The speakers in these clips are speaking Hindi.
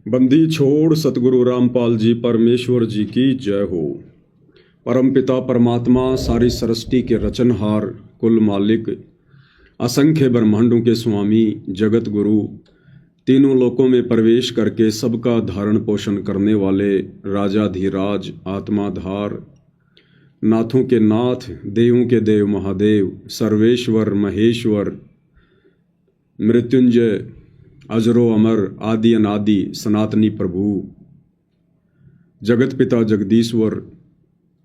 बंदी छोड़ सतगुरु रामपाल जी परमेश्वर जी की जय हो। परमपिता परमात्मा सारी सृष्टि के रचनहार, कुल मालिक, असंख्य ब्रह्मांडों के स्वामी, जगत गुरु, तीनों लोकों में प्रवेश करके सबका धारण पोषण करने वाले राजाधिराज, आत्माधार, नाथों के नाथ, देवों के देव महादेव, सर्वेश्वर महेश्वर, मृत्युंजय, अजरो अमर, आदि अनादि, सनातनी प्रभु, जगत पिता जगदीश्वर,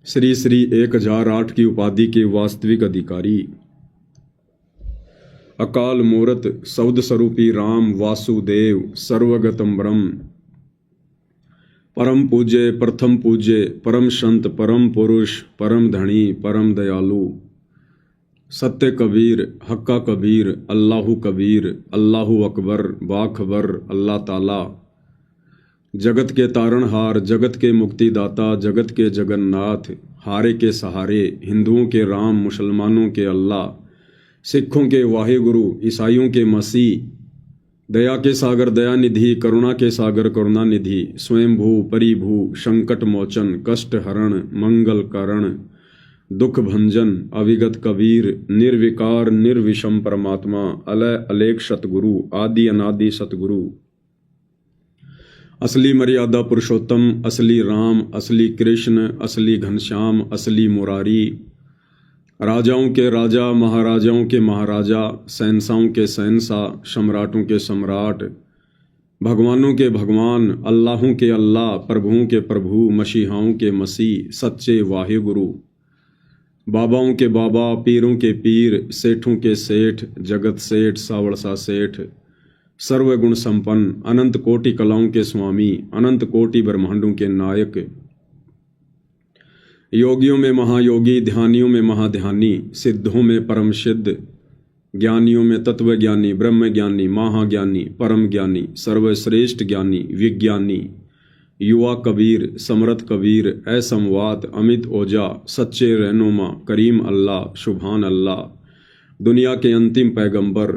श्री श्री 1008 की उपाधि के वास्तविक अधिकारी, अकाल मूरत शब्द स्वरूपी राम वासुदेव, सर्वगतम ब्रह्म, परम पूज्य, प्रथम पूज्य, परम संत, परम पुरुष, परम धनी, परम दयालु, सत्य कबीर, हक्का कबीर, अल्लाहु कबीर, अल्लाहु अकबर, बाखबर, अल्लाह ताला, जगत के तारणहार, जगत के मुक्तिदाता, जगत के जगन्नाथ, हारे के सहारे, हिंदुओं के राम, मुसलमानों के अल्लाह, सिखों के वाहेगुरु, ईसाइयों के मसीह, दया के सागर दयानिधि, करुणा के सागर करुणानिधि, स्वयंभू परिभू, संकट मोचन, कष्ट हरण, मंगल कारण, दुख भंजन, अविगत कबीर, निर्विकार निर्विषम परमात्मा, अलय अलेख सतगुरु, आदि अनादि सतगुरु, असली मर्यादा पुरुषोत्तम, असली राम, असली कृष्ण, असली घनश्याम, असली मुरारी, राजाओं के राजा, महाराजाओं के महाराजा, शहंशाहों के शहंशाह, सम्राटों के सम्राट, भगवानों के भगवान, अल्लाहों के अल्लाह, प्रभुओं के प्रभु, मसीहाओं के मसीह, सच्चे वाहेगुरु, बाबाओं के बाबा, पीरों के पीर, सेठों के सेठ, जगत सेठ, सावड़सा सेठ, सर्वगुण संपन्न, अनंत कोटि कलाओं के स्वामी, अनंत कोटि ब्रह्मांडों के नायक, योगियों में महायोगी, ध्यानियों में महाध्यानी, सिद्धों में परम सिद्ध, ज्ञानियों में तत्वज्ञानी, ब्रह्म ज्ञानी, महाज्ञानी, परम ज्ञानी, सर्वश्रेष्ठ ज्ञानी, विज्ञानी, युवा कबीर, समरथ कबीर, असमवात, अमित ओजा, सच्चे रहनुमा, करीम अल्लाह, सुभान अल्लाह, दुनिया के अंतिम पैगंबर,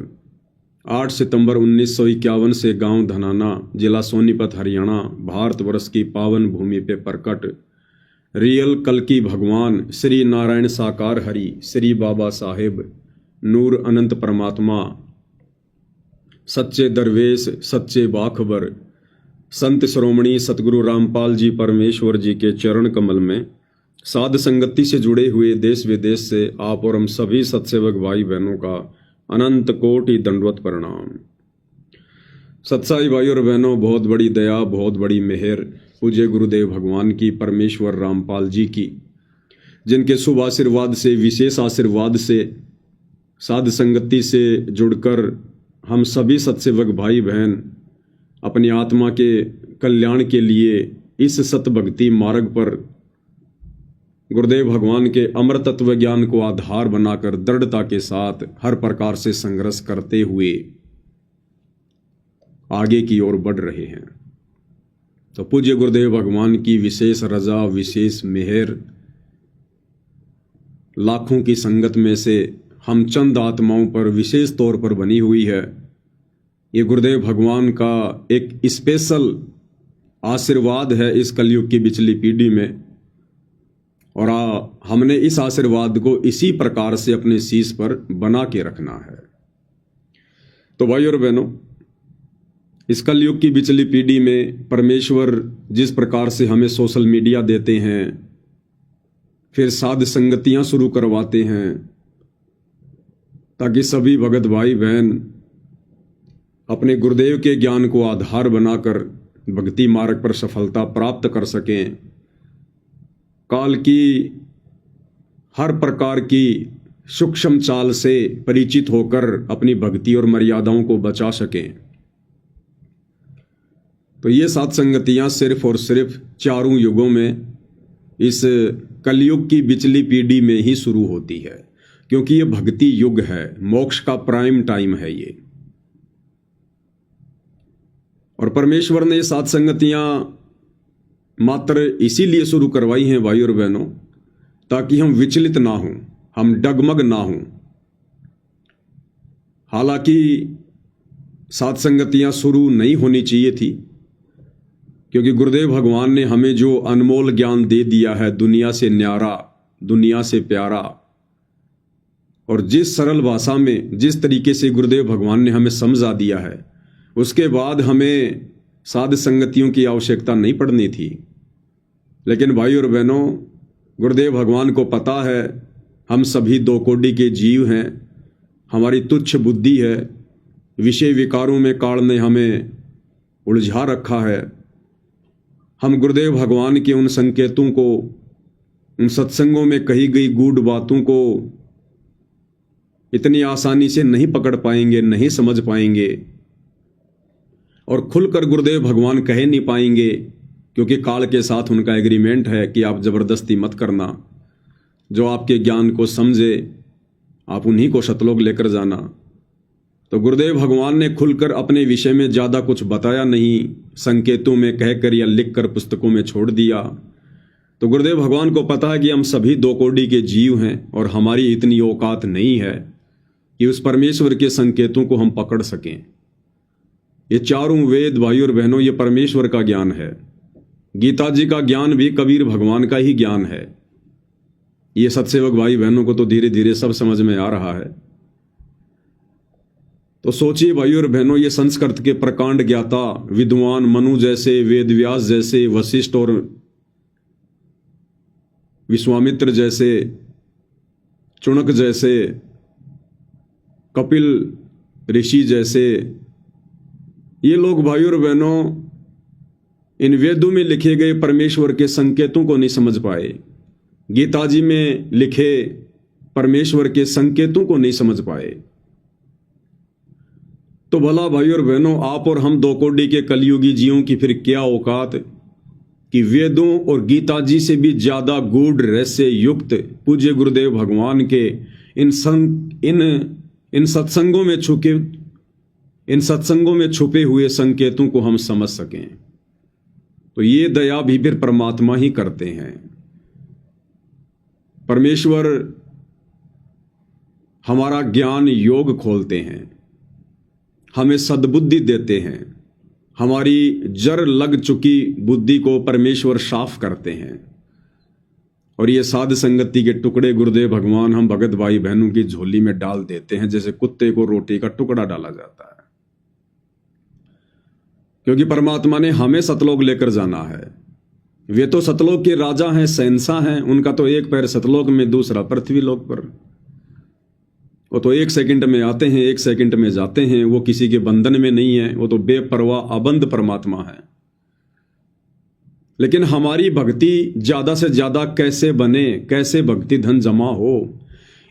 8 सितंबर 1951 से गांव धनाना, जिला सोनीपत, हरियाणा, भारतवर्ष की पावन भूमि पे प्रकट रियल कल की भगवान, श्री नारायण साकार हरि, श्री बाबा साहेब, नूर अनंत परमात्मा, सच्चे दरवेश, सच्चे बाखबर, संत श्रोमणी सतगुरु रामपाल जी परमेश्वर जी के चरण कमल में साध संगति से जुड़े हुए देश विदेश से आप और हम सभी सत्सेवक भाई बहनों का अनंत कोटि दंडवत प्रणाम। सत्साई भाई और बहनों, बहुत बड़ी दया, बहुत बड़ी मेहर पूज्य गुरुदेव भगवान की, परमेश्वर रामपाल जी की, जिनके शुभ आशीर्वाद से, विशेष आशीर्वाद से, साध संगति से जुड़कर हम सभी सत्सेवक भाई बहन अपनी आत्मा के कल्याण के लिए इस सत भक्ति मार्ग पर गुरुदेव भगवान के अमर तत्व ज्ञान को आधार बनाकर दृढ़ता के साथ हर प्रकार से संघर्ष करते हुए आगे की ओर बढ़ रहे हैं। तो पूज्य गुरुदेव भगवान की विशेष रजा, विशेष मेहर, लाखों की संगत में से हम चंद आत्माओं पर विशेष तौर पर बनी हुई है। ये गुरुदेव भगवान का एक स्पेशल आशीर्वाद है इस कलयुग की बिचली पीढ़ी में, और हमने इस आशीर्वाद को इसी प्रकार से अपने शीश पर बना के रखना है। तो भाई और बहनों, इस कलयुग की बिचली पीढ़ी में परमेश्वर जिस प्रकार से हमें सोशल मीडिया देते हैं, फिर साध संगतियां शुरू करवाते हैं, ताकि सभी भगत भाई बहन अपने गुरुदेव के ज्ञान को आधार बनाकर भक्ति मार्ग पर सफलता प्राप्त कर सकें, काल की हर प्रकार की सूक्ष्म चाल से परिचित होकर अपनी भक्ति और मर्यादाओं को बचा सकें। तो ये सात संगतियां सिर्फ और सिर्फ चारों युगों में इस कलयुग की बिचली पीढ़ी में ही शुरू होती है, क्योंकि ये भक्ति युग है, मोक्ष का प्राइम टाइम है ये। और परमेश्वर ने सात संगतियां मात्र इसीलिए शुरू करवाई हैं भाई और बहनों, ताकि हम विचलित ना हों, हम डगमग ना हों। हालांकि सात संगतियां शुरू नहीं होनी चाहिए थी, क्योंकि गुरुदेव भगवान ने हमें जो अनमोल ज्ञान दे दिया है, दुनिया से न्यारा, दुनिया से प्यारा, और जिस सरल भाषा में, जिस तरीके से गुरुदेव भगवान ने हमें समझा दिया है, उसके बाद हमें साध संगतियों की आवश्यकता नहीं पड़नी थी। लेकिन भाई और बहनों, गुरुदेव भगवान को पता है हम सभी दो कोटि के जीव हैं, हमारी तुच्छ बुद्धि है, विषय विकारों में काल ने हमें उलझा रखा है। हम गुरुदेव भगवान के उन संकेतों को, उन सत्संगों में कही गई गूढ़ बातों को इतनी आसानी से नहीं पकड़ पाएंगे, नहीं समझ पाएंगे, और खुलकर गुरुदेव भगवान कह नहीं पाएंगे, क्योंकि काल के साथ उनका एग्रीमेंट है कि आप जबरदस्ती मत करना। जो आपके ज्ञान को समझे आप उन्हीं को सतलोक लेकर जाना। तो गुरुदेव भगवान ने खुलकर अपने विषय में ज़्यादा कुछ बताया नहीं, संकेतों में कहकर या लिखकर पुस्तकों में छोड़ दिया। तो गुरुदेव भगवान को पता है कि हम सभी दो कोटि के जीव हैं और हमारी इतनी औकात नहीं है कि उस परमेश्वर के संकेतों को हम पकड़ सकें। ये चारों वेद भाई और बहनों, ये परमेश्वर का ज्ञान है। गीता जी का ज्ञान भी कबीर भगवान का ही ज्ञान है। ये सत्सेवक भाई बहनों को तो धीरे धीरे सब समझ में आ रहा है। तो सोचिए भाई और बहनों, ये संस्कृत के प्रकांड ज्ञाता विद्वान मनु जैसे, वेद व्यास जैसे, वशिष्ठ और विश्वामित्र जैसे, चुणक जैसे, कपिल ऋषि जैसे, ये लोग भाई और बहनों इन वेदों में लिखे गए परमेश्वर के संकेतों को नहीं समझ पाए। गीता जी में लिखे परमेश्वर के संकेतों को नहीं समझ पाए। तो भला भाई और बहनों, आप और हम दो कोटि के कलयुगी जीवों की फिर क्या औकात कि वेदों और गीता जी से भी ज्यादा गूढ़ रहस्य युक्त पूज्य गुरुदेव भगवान के इन सत्संगों में छुपे हुए संकेतों को हम समझ सकें। तो ये दया भी फिर परमात्मा ही करते हैं। परमेश्वर हमारा ज्ञान योग खोलते हैं, हमें सद्बुद्धि देते हैं, हमारी जर लग चुकी बुद्धि को परमेश्वर साफ करते हैं। और ये साध संगति के टुकड़े गुरुदेव भगवान हम भगत भाई बहनों की झोली में डाल देते हैं, जैसे कुत्ते को रोटी का टुकड़ा डाला जाता है। क्योंकि परमात्मा ने हमें सतलोक लेकर जाना है। वे तो सतलोक के राजा हैं, शहंशाह हैं, उनका तो एक पैर सतलोक में, दूसरा पृथ्वी लोक पर। वो तो 1 सेकंड में आते हैं, 1 सेकंड में जाते हैं। वो किसी के बंधन में नहीं है, वो तो बेपरवाह अबंध परमात्मा है। लेकिन हमारी भक्ति ज्यादा से ज्यादा कैसे बने, कैसे भक्ति धन जमा हो,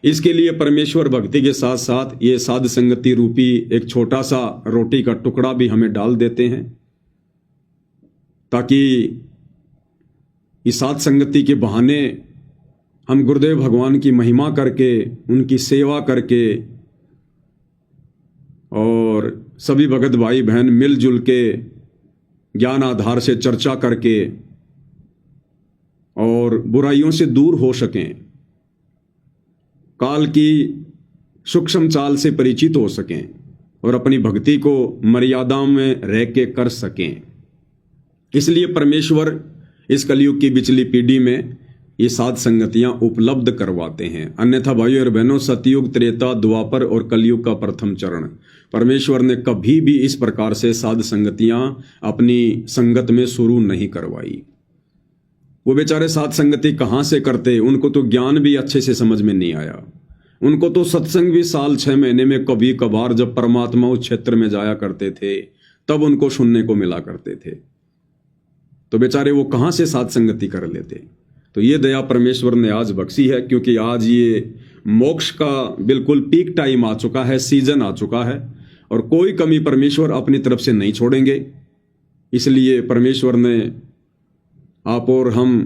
इसके लिए परमेश्वर भक्ति के साथ साथ ये साध संगति रूपी एक छोटा सा रोटी का टुकड़ा भी हमें डाल देते हैं, ताकि इस साध संगति के बहाने हम गुरुदेव भगवान की महिमा करके, उनकी सेवा करके, और सभी भगत भाई बहन मिलजुल के ज्ञान आधार से चर्चा करके और बुराइयों से दूर हो सकें, काल की सूक्ष्म चाल से परिचित हो सकें और अपनी भक्ति को मर्यादाओं में रह के कर सकें। इसलिए परमेश्वर इस कलयुग की बिचली पीढ़ी में ये साध संगतियां उपलब्ध करवाते हैं। अन्यथा भाइयों और बहनों, सतयुग, त्रेता, द्वापर और कलयुग का प्रथम चरण परमेश्वर ने कभी भी इस प्रकार से साध संगतियां अपनी संगत में शुरू नहीं करवाई। वो बेचारे साध संगति कहाँ से करते, उनको तो ज्ञान भी अच्छे से समझ में नहीं आया। उनको तो सत्संग भी साल 6 महीने में कभी कभार जब परमात्मा उस क्षेत्र में जाया करते थे तब उनको सुनने को मिला करते थे। तो बेचारे वो कहाँ से साध संगति कर लेते। तो ये दया परमेश्वर ने आज बख्शी है, क्योंकि आज ये मोक्ष का बिल्कुल पीक टाइम आ चुका है, सीजन आ चुका है, और कोई कमी परमेश्वर अपनी तरफ से नहीं छोड़ेंगे। इसलिए परमेश्वर ने आप और हम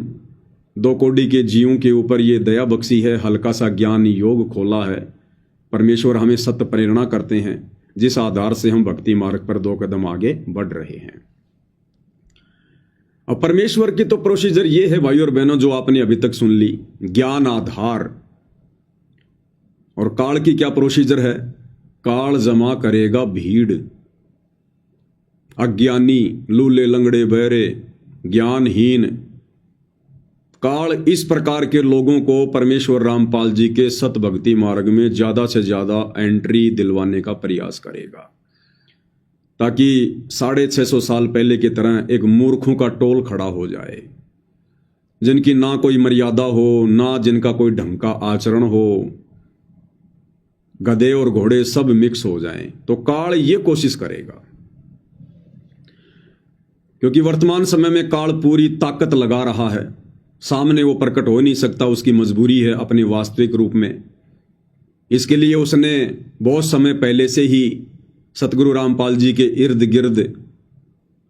दो कोटि के जीवों के ऊपर ये दया बख्शी है, हल्का सा ज्ञान योग खोला है। परमेश्वर हमें सत्य प्रेरणा करते हैं, जिस आधार से हम भक्ति मार्ग पर 2 कदम आगे बढ़ रहे हैं। अब परमेश्वर की तो प्रोसीजर ये है भाई और बहनों, जो आपने अभी तक सुन ली, ज्ञान आधार। और काल की क्या प्रोसीजर है? काल जमा करेगा भीड़। अज्ञानी, लूले लंगड़े बहरे, ज्ञानहीन, काल इस प्रकार के लोगों को परमेश्वर रामपाल जी के सत भक्ति मार्ग में ज़्यादा से ज़्यादा एंट्री दिलवाने का प्रयास करेगा, ताकि 650 साल पहले की तरह एक मूर्खों का टोल खड़ा हो जाए, जिनकी ना कोई मर्यादा हो, ना जिनका कोई ढंग का आचरण हो, गधे और घोड़े सब मिक्स हो जाएं। तो काल ये कोशिश करेगा, क्योंकि वर्तमान समय में काल पूरी ताकत लगा रहा है, सामने वो प्रकट हो नहीं सकता, उसकी मजबूरी है अपने वास्तविक रूप में। इसके लिए उसने बहुत समय पहले से ही सतगुरु रामपाल जी के इर्द गिर्द,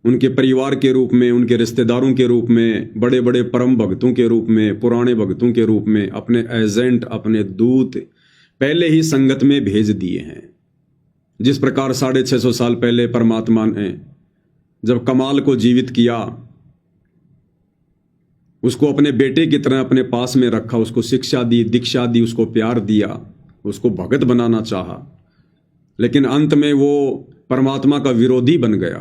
उनके परिवार के रूप में, उनके रिश्तेदारों के रूप में, बड़े बड़े परम भक्तों के रूप में, पुराने भक्तों के रूप में अपने एजेंट, अपने दूत पहले ही संगत में भेज दिए हैं। जिस प्रकार 650 साल पहले परमात्मा ने जब कमाल को जीवित किया, उसको अपने बेटे की तरह अपने पास में रखा, उसको शिक्षा दी, दीक्षा दी, उसको प्यार दिया, उसको भगत बनाना चाहा, लेकिन अंत में वो परमात्मा का विरोधी बन गया।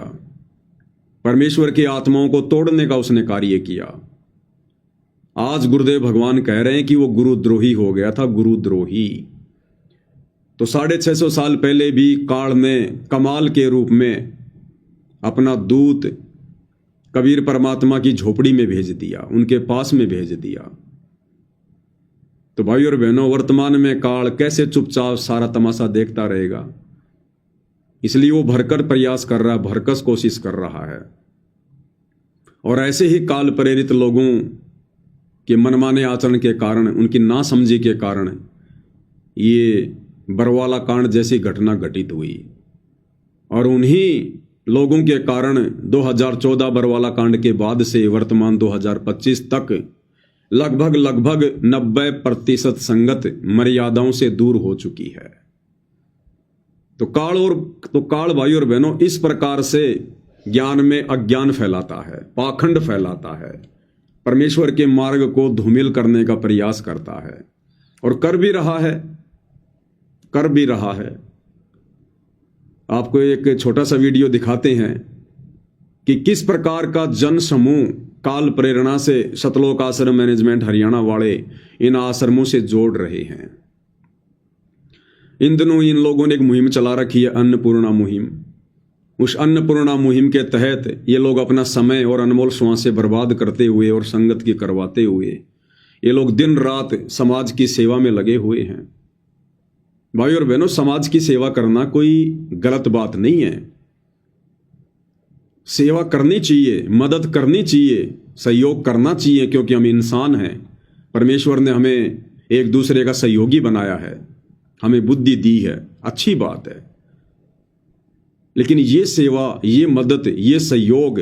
परमेश्वर की आत्माओं को तोड़ने का उसने कार्य किया। आज गुरुदेव भगवान कह रहे हैं कि वो गुरुद्रोही हो गया था, गुरुद्रोही। तो 650 साल पहले भी काल ने कमाल के रूप में अपना दूत कबीर परमात्मा की झोपड़ी में भेज दिया, उनके पास में भेज दिया। तो भाई और बहनों, वर्तमान में काल कैसे चुपचाप सारा तमाशा देखता रहेगा? इसलिए वो भरकर प्रयास कर रहा है, भरकस कोशिश कर रहा है। और ऐसे ही काल प्रेरित लोगों के मनमाने आचरण के कारण, उनकी नासमझी के कारण ये बरवाला कांड जैसी घटना घटित हुई। और उन्हीं लोगों के कारण 2014 बरवाला कांड के बाद से वर्तमान 2025 तक लगभग 90% संगत मर्यादाओं से दूर हो चुकी है। तो काल भाई और बहनों इस प्रकार से ज्ञान में अज्ञान फैलाता है, पाखंड फैलाता है, परमेश्वर के मार्ग को धूमिल करने का प्रयास करता है, और कर भी रहा है। आपको एक छोटा सा वीडियो दिखाते हैं कि किस प्रकार का जन समूह काल प्रेरणा से सतलोक आश्रम मैनेजमेंट हरियाणा वाले इन आश्रमों से जोड़ रहे हैं। इन दिनों इन लोगों ने एक मुहिम चला रखी है, अन्नपूर्णा मुहिम। उस अन्नपूर्णा मुहिम के तहत ये लोग अपना समय और अनमोल श्वासें बर्बाद करते हुए और संगत की करवाते हुए ये लोग दिन रात समाज की सेवा में लगे हुए हैं। भाई और बहनों, समाज की सेवा करना कोई गलत बात नहीं है। सेवा करनी चाहिए, मदद करनी चाहिए, सहयोग करना चाहिए, क्योंकि हम इंसान हैं। परमेश्वर ने हमें एक दूसरे का सहयोगी बनाया है, हमें बुद्धि दी है, अच्छी बात है। लेकिन ये सेवा, ये मदद, ये सहयोग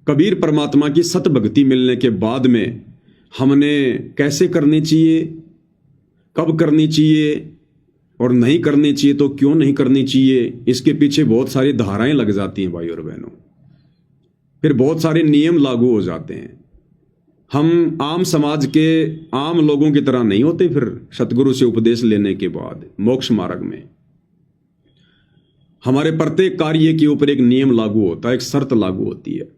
कबीर परमात्मा की सत भक्ति मिलने के बाद में हमने कैसे करनी चाहिए, कब करनी चाहिए और नहीं करनी चाहिए, तो क्यों नहीं करनी चाहिए, इसके पीछे बहुत सारी धाराएं लग जाती हैं भाई और बहनों। फिर बहुत सारे नियम लागू हो जाते हैं। हम आम समाज के आम लोगों की तरह नहीं होते। फिर सतगुरु से उपदेश लेने के बाद मोक्ष मार्ग में हमारे प्रत्येक कार्य के ऊपर एक नियम लागू होता है, एक शर्त लागू होती है।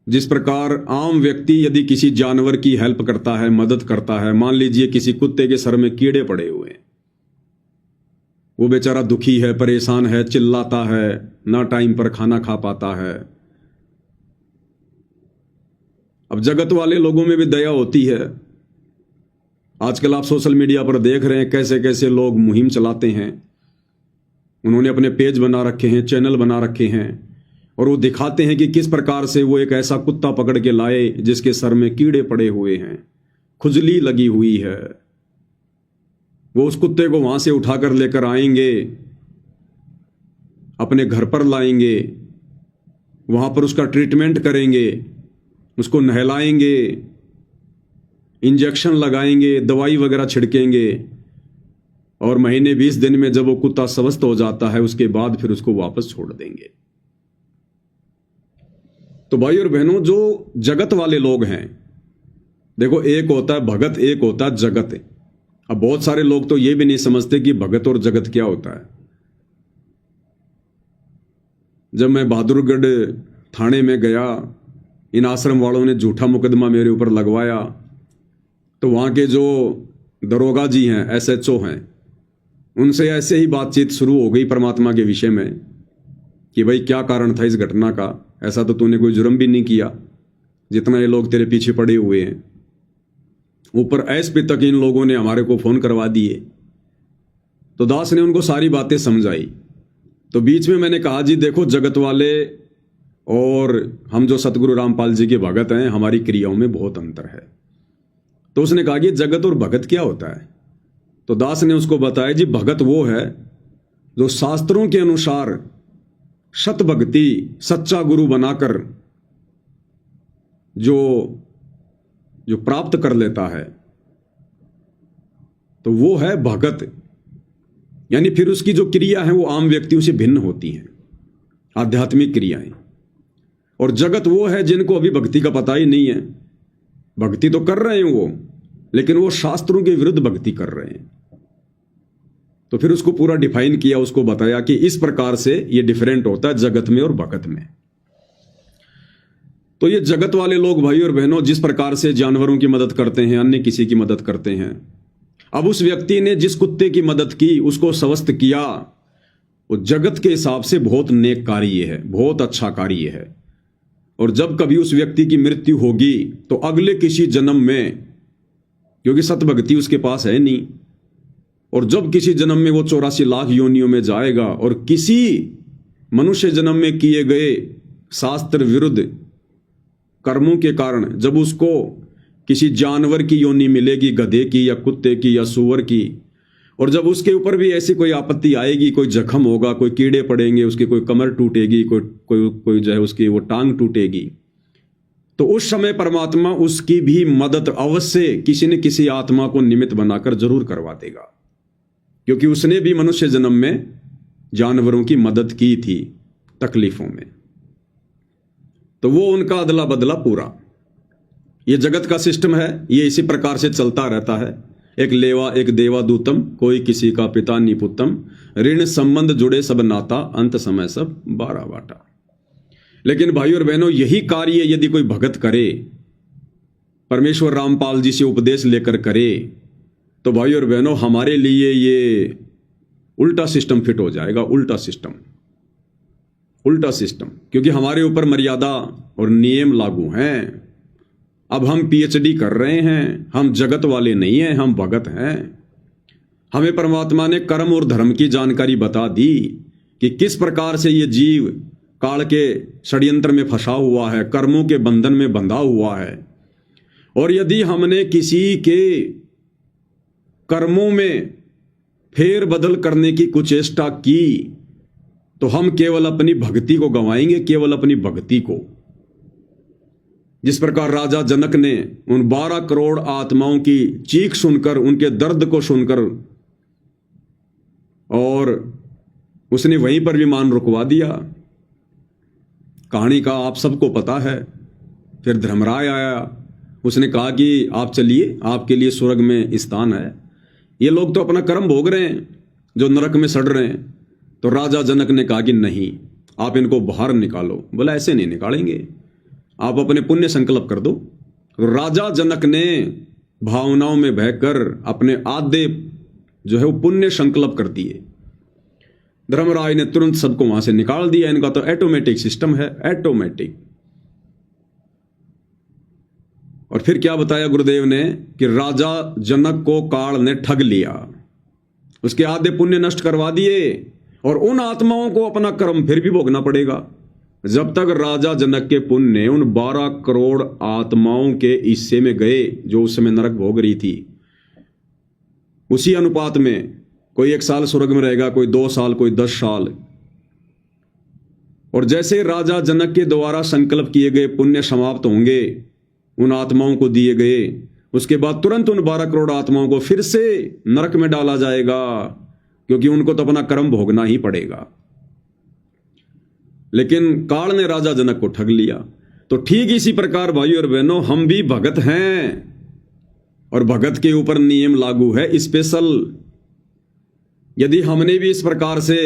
जिस प्रकार आम व्यक्ति यदि किसी जानवर की हेल्प करता है, मदद करता है, मान लीजिए किसी कुत्ते के सर में कीड़े पड़े हुए हैं, वो बेचारा दुखी है, परेशान है, चिल्लाता है, ना टाइम पर खाना खा पाता है। अब जगत वाले लोगों में भी दया होती है। आजकल आप सोशल मीडिया पर देख रहे हैं कैसे कैसे लोग मुहिम चलाते हैं। उन्होंने अपने पेज बना रखे हैं, चैनल बना रखे हैं, और वो दिखाते हैं कि किस प्रकार से वो एक ऐसा कुत्ता पकड़ के लाए जिसके सर में कीड़े पड़े हुए हैं, खुजली लगी हुई है। वो उस कुत्ते को वहां से उठाकर लेकर आएंगे, अपने घर पर लाएंगे, वहां पर उसका ट्रीटमेंट करेंगे, उसको नहलाएंगे, इंजेक्शन लगाएंगे, दवाई वगैरह छिड़केंगे, और महीने 20 दिन में जब वो कुत्ता स्वस्थ हो जाता है उसके बाद फिर उसको वापस छोड़ देंगे। तो भाई और बहनों, जो जगत वाले लोग हैं, देखो एक होता है भगत, एक होता है जगत। अब बहुत सारे लोग तो ये भी नहीं समझते कि भगत और जगत क्या होता है। जब मैं बहादुरगढ़ थाने में गया, इन आश्रम वालों ने झूठा मुकदमा मेरे ऊपर लगवाया, तो वहाँ के जो दरोगा जी हैं, SHO हैं, उनसे ऐसे ही बातचीत शुरू हो गई परमात्मा के विषय में कि भाई क्या कारण था इस घटना का, ऐसा तो तूने कोई जुर्म भी नहीं किया जितना ये लोग तेरे पीछे पड़े हुए हैं। ऊपर SP तक इन लोगों ने हमारे को फ़ोन करवा दिए। तो दास ने उनको सारी बातें समझाई। तो बीच में मैंने कहा जी देखो, जगत वाले और हम जो सतगुरु रामपाल जी के भगत हैं, हमारी क्रियाओं में बहुत अंतर है। तो उसने कहा कि जगत और भगत क्या होता है? तो दास ने उसको बताया जी भगत वो है जो शास्त्रों के अनुसार सत भक्ति सच्चा गुरु बनाकर जो प्राप्त कर लेता है, तो वो है भगत। यानी फिर उसकी जो क्रिया है वो आम व्यक्तियों से भिन्न होती हैं, आध्यात्मिक क्रियाएं। और जगत वो है जिनको अभी भक्ति का पता ही नहीं है, भक्ति तो कर रहे हैं वो, लेकिन वो शास्त्रों के विरुद्ध भक्ति कर रहे हैं। तो फिर उसको पूरा डिफाइन किया, उसको बताया कि इस प्रकार से ये डिफरेंट होता है जगत में और भगत में। तो ये जगत वाले लोग भाई और बहनों जिस प्रकार से जानवरों की मदद करते हैं, अन्य किसी की मदद करते हैं, अब उस व्यक्ति ने जिस कुत्ते की मदद की, उसको स्वस्थ किया, वो जगत के हिसाब से बहुत नेक कार्य है, बहुत अच्छा कार्य है। और जब कभी उस व्यक्ति की मृत्यु होगी तो अगले किसी जन्म में, क्योंकि सतभक्ति उसके पास है नहीं, और जब किसी जन्म में वो 84 लाख योनियों में जाएगा और किसी मनुष्य जन्म में किए गए शास्त्र विरुद्ध कर्मों के कारण जब उसको किसी जानवर की योनि मिलेगी, गधे की या कुत्ते की या सूअर की, और जब उसके ऊपर भी ऐसी कोई आपत्ति आएगी, कोई जख्म होगा, कोई कीड़े पड़ेंगे, उसकी कोई कमर टूटेगी, कोई जो है उसकी वो टांग टूटेगी, तो उस समय परमात्मा उसकी भी मदद अवश्य किसी न किसी आत्मा को निमित्त बनाकर जरूर करवा देगा, क्योंकि उसने भी मनुष्य जन्म में जानवरों की मदद की थी तकलीफों में। तो वो उनका अदला बदला पूरा, ये जगत का सिस्टम है, ये इसी प्रकार से चलता रहता है। एक लेवा एक देवा दूतम, कोई किसी का पिता निपुत्तम, ऋण संबंध जुड़े सब नाता, अंत समय सब 12 बाटा। लेकिन भाई और बहनों यही कार्य यदि कोई भगत करे, परमेश्वर रामपाल जी से उपदेश लेकर करे, तो भाई और बहनों हमारे लिए ये उल्टा सिस्टम फिट हो जाएगा, उल्टा सिस्टम, क्योंकि हमारे ऊपर मर्यादा और नियम लागू हैं। अब हम PhD कर रहे हैं, हम जगत वाले नहीं हैं, हम भगत हैं। हमें परमात्मा ने कर्म और धर्म की जानकारी बता दी कि किस प्रकार से ये जीव काल के षड्यंत्र में फंसा हुआ है, कर्मों के बंधन में बंधा हुआ है। और यदि हमने किसी के कर्मों में फेर बदल करने की कुचेष्टा की तो हम केवल अपनी भक्ति को गंवाएंगे, केवल अपनी भक्ति को। जिस प्रकार राजा जनक ने उन 12 करोड़ आत्माओं की चीख सुनकर, उनके दर्द को सुनकर, और उसने वहीं पर विमान रुकवा दिया। कहानी का आप सबको पता है। फिर धर्मराय आया, उसने कहा कि आप चलिए, आपके लिए स्वर्ग में स्थान है। ये लोग तो अपना कर्म भोग रहे हैं जो नरक में सड़ रहे हैं। तो राजा जनक ने कहा कि नहीं, आप इनको बाहर निकालो। बोला ऐसे नहीं निकालेंगे, आप अपने पुण्य संकल्प कर दो। तो राजा जनक ने भावनाओं में बहकर अपने आधे जो है वो पुण्य संकल्प कर दिए। धर्मराय ने तुरंत सबको वहां से निकाल दिया। इनका तो ऑटोमेटिक सिस्टम है, ऑटोमेटिक। और फिर क्या बताया गुरुदेव ने कि राजा जनक को काल ने ठग लिया, उसके आधे पुण्य नष्ट करवा दिए, और उन आत्माओं को अपना कर्म फिर भी भोगना पड़ेगा। जब तक राजा जनक के पुण्य उन 12 करोड़ आत्माओं के हिस्से में गए जो उस समय नरक भोग रही थी, उसी अनुपात में कोई 1 साल स्वर्ग में रहेगा, कोई 2 साल, कोई 10 साल। और जैसे राजा जनक के द्वारा संकल्प किए गए पुण्य समाप्त होंगे, उन आत्माओं को दिए गए, उसके बाद तुरंत उन 12 करोड़ आत्माओं को फिर से नरक में डाला जाएगा, क्योंकि उनको तो अपना कर्म भोगना ही पड़ेगा। लेकिन काल ने राजा जनक को ठग लिया। तो ठीक इसी प्रकार भाई और बहनों, हम भी भगत हैं और भगत के ऊपर नियम लागू है स्पेशल। यदि हमने भी इस प्रकार से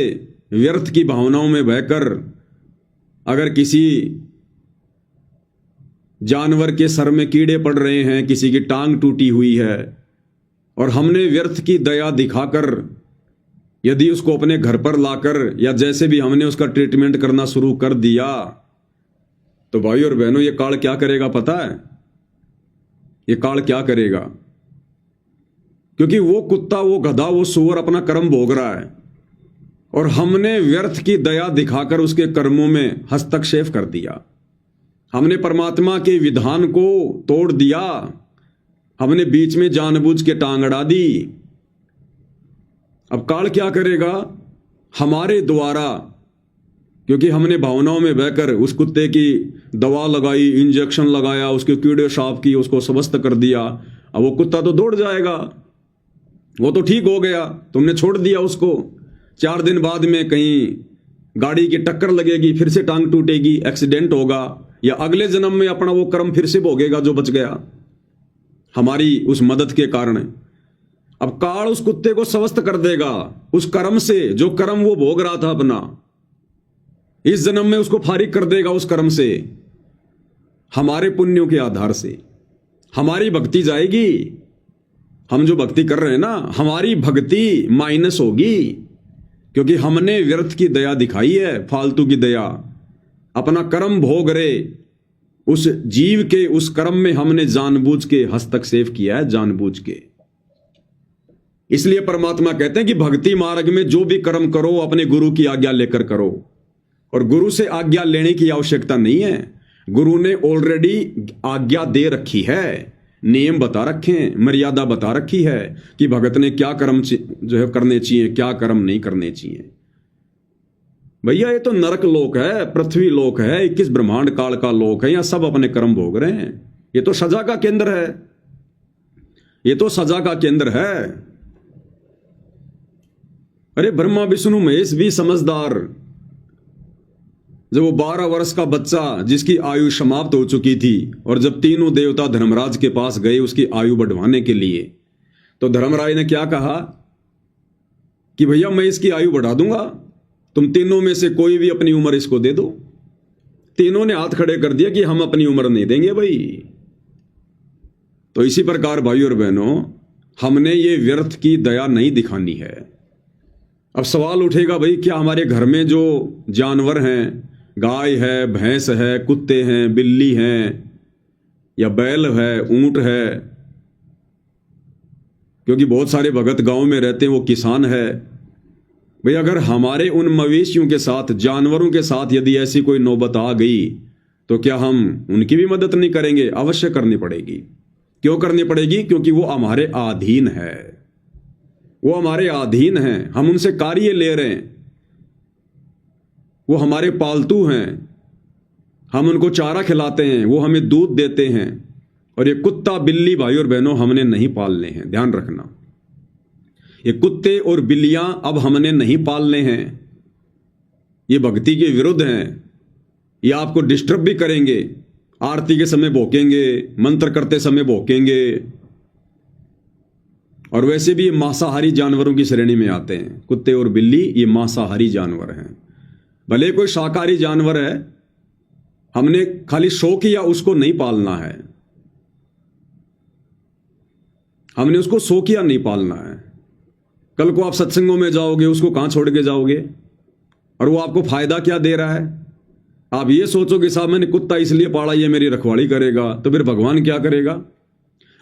व्यर्थ की भावनाओं में बहकर अगर किसी जानवर के सर में कीड़े पड़ रहे हैं, किसी की टांग टूटी हुई है, और हमने व्यर्थ की दया दिखाकर यदि उसको अपने घर पर लाकर या जैसे भी हमने उसका ट्रीटमेंट करना शुरू कर दिया, तो भाई और बहनों ये काल क्या करेगा पता है? ये काल क्या करेगा? क्योंकि वो कुत्ता, वो गधा, वो सूअर अपना कर्म भोग रहा है और हमने व्यर्थ की दया दिखाकर उसके कर्मों में हस्तक्षेप कर दिया। हमने परमात्मा के विधान को तोड़ दिया। हमने बीच में जानबूझ के टांग अड़ा दी। अब काल क्या करेगा? हमारे द्वारा, क्योंकि हमने भावनाओं में बहकर उस कुत्ते की दवा लगाई, इंजेक्शन लगाया, उसके कीड़े साफ की, उसको स्वस्थ कर दिया। अब वो कुत्ता तो दौड़ जाएगा, वो तो ठीक हो गया, तुमने छोड़ दिया उसको। 4 दिन बाद में कहीं गाड़ी की टक्कर लगेगी, फिर से टांग टूटेगी, एक्सीडेंट होगा, या अगले जन्म में अपना वो कर्म फिर से भोगेगा जो बच गया हमारी उस मदद के कारण। अब काल उस कुत्ते को स्वस्थ कर देगा उस कर्म से, जो कर्म वो भोग रहा था अपना। इस जन्म में उसको फारिग कर देगा उस कर्म से। हमारे पुण्यों के आधार से हमारी भक्ति जाएगी। हम जो भक्ति कर रहे हैं ना, हमारी भक्ति माइनस होगी, क्योंकि हमने व्यर्थ की दया दिखाई है, फालतू की दया। अपना कर्म भोग रहे उस जीव के उस कर्म में हमने जानबूझ के हस्तक्षेप किया है, जानबूझ के। इसलिए परमात्मा कहते हैं कि भक्ति मार्ग में जो भी कर्म करो अपने गुरु की आज्ञा लेकर करो। और गुरु से आज्ञा लेने की आवश्यकता नहीं है, गुरु ने ऑलरेडी आज्ञा दे रखी है, नियम बता रखे हैं, मर्यादा बता रखी है कि भगत ने क्या कर्म जो है करने चाहिए, क्या कर्म नहीं करने चाहिए। भैया ये तो नरक लोक है, पृथ्वी लोक है, 21 ब्रह्मांड काल का लोक है, यहां सब अपने कर्म भोग रहे हैं। ये तो सजा का केंद्र है, ये तो सजा का केंद्र है। अरे ब्रह्मा विष्णु महेश भी समझदार। जब वो 12 वर्ष का बच्चा जिसकी आयु समाप्त हो चुकी थी, और जब तीनों देवता धर्मराज के पास गए उसकी आयु बढ़वाने के लिए, तो धर्मराज ने क्या कहा कि भैया मैं इसकी आयु बढ़ा दूंगा, तुम तीनों में से कोई भी अपनी उम्र इसको दे दो। तीनों ने हाथ खड़े कर दिया कि हम अपनी उम्र नहीं देंगे भाई। तो इसी प्रकार भाई और बहनों, हमने ये व्यर्थ की दया नहीं दिखानी है। अब सवाल उठेगा, भाई क्या हमारे घर में जो जानवर हैं, गाय है, भैंस है, कुत्ते हैं, बिल्ली हैं, या बैल है, ऊंट है, क्योंकि बहुत सारे भगत गांव में रहते हैं, वो किसान है, भाई अगर हमारे उन मवेशियों के साथ, जानवरों के साथ यदि ऐसी कोई नौबत आ गई, तो क्या हम उनकी भी मदद नहीं करेंगे? अवश्य करनी पड़ेगी। क्यों करनी पड़ेगी? क्योंकि वो हमारे अधीन है, वो हमारे अधीन हैं, हम उनसे कार्य ले रहे हैं, वो हमारे पालतू हैं, हम उनको चारा खिलाते हैं, वो हमें दूध देते हैं। और ये कुत्ता बिल्ली भाई और बहनों हमने नहीं पालने हैं, ध्यान रखना। ये कुत्ते और बिल्लियां अब हमने नहीं पालने हैं, ये भक्ति के विरुद्ध हैं। ये आपको डिस्टर्ब भी करेंगे, आरती के समय भौंकेंगे, मंत्र करते समय भौंकेंगे, और वैसे भी ये मांसाहारी जानवरों की श्रेणी में आते हैं। कुत्ते और बिल्ली ये मांसाहारी जानवर हैं। भले कोई शाकाहारी जानवर है, हमने खाली शौक किया उसको नहीं पालना है, हमने उसको शौकिया नहीं पालना है। कल को आप सत्संगों में जाओगे, उसको कहां छोड़ के जाओगे? और वो आपको फायदा क्या दे रहा है? आप ये सोचोगे साहब मैंने कुत्ता इसलिए पाला, ये मेरी रखवाली करेगा, तो फिर भगवान क्या करेगा?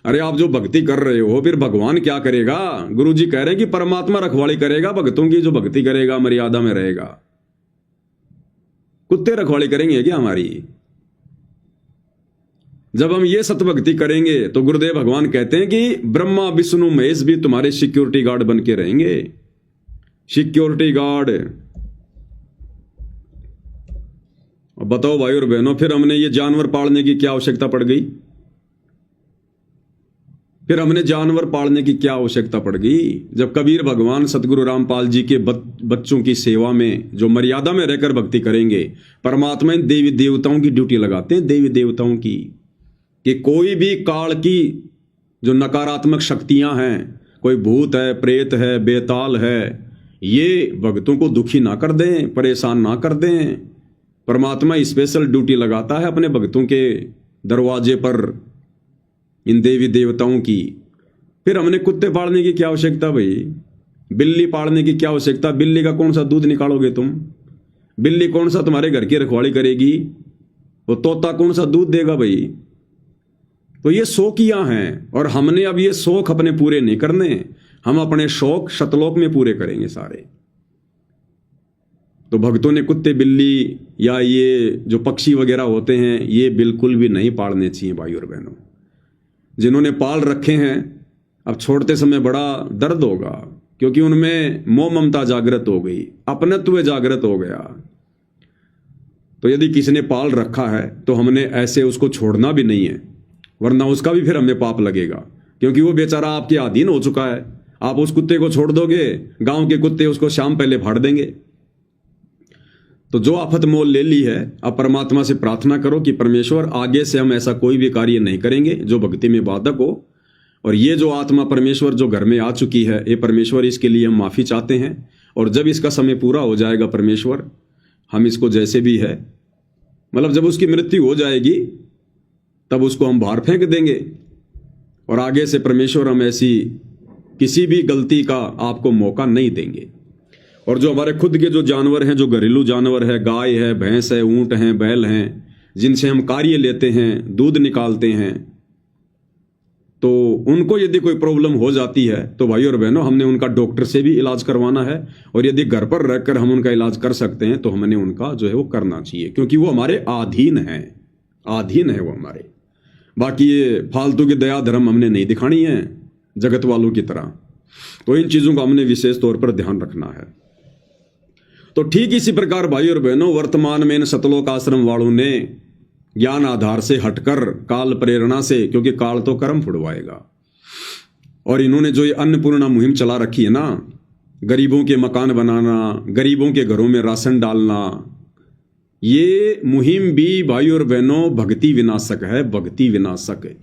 अरे आप जो भक्ति कर रहे हो, फिर भगवान क्या करेगा? गुरुजी कह रहे हैं कि परमात्मा रखवाली करेगा भक्तों की, जो भक्ति करेगा, मर्यादा में रहेगा। कुत्ते रखवाली करेंगे क्या हमारी? जब हम ये सतभक्ति करेंगे तो गुरुदेव भगवान कहते हैं कि ब्रह्मा विष्णु महेश भी तुम्हारे सिक्योरिटी गार्ड बन के रहेंगे। Security guard. अब बताओ भाई और बहनों, फिर हमने ये जानवर पालने की क्या आवश्यकता पड़ गई? फिर हमने जानवर पालने की क्या आवश्यकता पड़ गई? जब कबीर भगवान सतगुरु रामपाल जी के बच्चों की सेवा में जो मर्यादा में रहकर भक्ति करेंगे, परमात्मा देवी देवताओं की ड्यूटी लगाते हैं, देवी देवताओं की, कि कोई भी काल की जो नकारात्मक शक्तियां हैं, कोई भूत है, प्रेत है, बेताल है, ये भक्तों को दुखी ना कर दें, परेशान ना कर दें। परमात्मा स्पेशल ड्यूटी लगाता है अपने भक्तों के दरवाजे पर, इन देवी देवताओं की। फिर हमने कुत्ते पालने की क्या आवश्यकता भाई, बिल्ली पालने की क्या आवश्यकता? बिल्ली का कौन सा दूध निकालोगे तुम? बिल्ली कौन सा तुम्हारे घर की रखवाली करेगी? वो तोता कौन सा दूध देगा भाई? तो ये शौकियां हैं, और हमने अब ये शौक अपने पूरे नहीं करने, हम अपने शौक शतलोक में पूरे करेंगे सारे। तो भक्तों ने कुत्ते बिल्ली या ये जो पक्षी वगैरह होते हैं ये बिल्कुल भी नहीं पालने चाहिए भाई और बहनों। जिन्होंने पाल रखे हैं अब छोड़ते समय बड़ा दर्द होगा, क्योंकि उनमें मोह ममता जागृत हो गई, अपनत्व जागृत हो गया। तो यदि किसी ने पाल रखा है तो हमने ऐसे उसको छोड़ना भी नहीं है, वरना उसका भी फिर हमें पाप लगेगा, क्योंकि वो बेचारा आपके अधीन हो चुका है। आप उस कुत्ते को छोड़ दोगे, गांव के कुत्ते उसको शाम पहले फाड़ देंगे। तो जो आफत मोल ले ली है, अब परमात्मा से प्रार्थना करो कि परमेश्वर आगे से हम ऐसा कोई भी कार्य नहीं करेंगे जो भक्ति में बाधक हो। और ये जो आत्मा परमेश्वर जो घर में आ चुकी है, ये परमेश्वर इसके लिए हम माफ़ी चाहते हैं। और जब इसका समय पूरा हो जाएगा परमेश्वर, हम इसको जैसे भी है, मतलब जब उसकी मृत्यु हो जाएगी तब उसको हम बाहर फेंक देंगे। और आगे से परमेश्वर हम ऐसी किसी भी गलती का आपको मौका नहीं देंगे। और जो हमारे खुद के जो जानवर हैं, जो घरेलू जानवर है, गाय है, भैंस है, ऊंट हैं, बैल हैं, जिनसे हम कार्य लेते हैं, दूध निकालते हैं, तो उनको यदि कोई प्रॉब्लम हो जाती है तो भाई और बहनों हमने उनका डॉक्टर से भी इलाज करवाना है। और यदि घर पर रहकर हम उनका इलाज कर सकते हैं तो हमने उनका जो है वो करना चाहिए, क्योंकि वो हमारे अधीन है, अधीन है वो हमारे। बाकी ये फालतू की दया धर्म हमने नहीं दिखानी है जगत वालों की तरह। तो इन चीज़ों का हमने विशेष तौर पर ध्यान रखना है। तो ठीक इसी प्रकार भाई और बहनों वर्तमान में इन सतलोक आश्रम वालों ने ज्ञान आधार से हटकर काल प्रेरणा से, क्योंकि काल तो कर्म फुड़वाएगा, और इन्होंने जो ये अन्नपूर्णा मुहिम चला रखी है ना, गरीबों के मकान बनाना, गरीबों के घरों में राशन डालना, ये मुहिम भी भाई और बहनों भक्ति विनाशक है, भक्ति विनाशक है।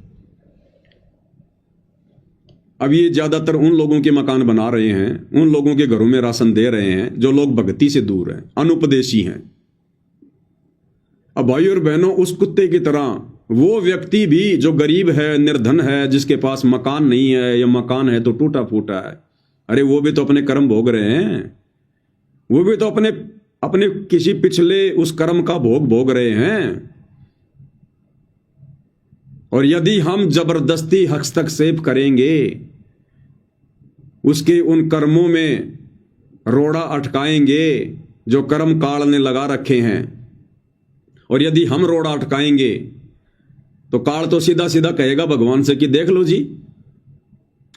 अब ये ज्यादातर उन लोगों के मकान बना रहे हैं, उन लोगों के घरों में राशन दे रहे हैं जो लोग भक्ति से दूर हैं, अनुपदेशी हैं। अब भाई और बहनों उस कुत्ते की तरह वो व्यक्ति भी जो गरीब है, निर्धन है, जिसके पास मकान नहीं है या मकान है तो टूटा फूटा है, अरे वो भी तो अपने कर्म भोग रहे हैं, वो भी तो अपने अपने किसी पिछले उस कर्म का भोग रहे हैं। और यदि हम जबरदस्ती हस्तक्षेप करेंगे, उसके उन कर्मों में रोड़ा अटकाएंगे जो कर्म काल ने लगा रखे हैं, और यदि हम रोड़ा अटकाएंगे तो काल तो सीधा सीधा कहेगा भगवान से कि देख लो जी,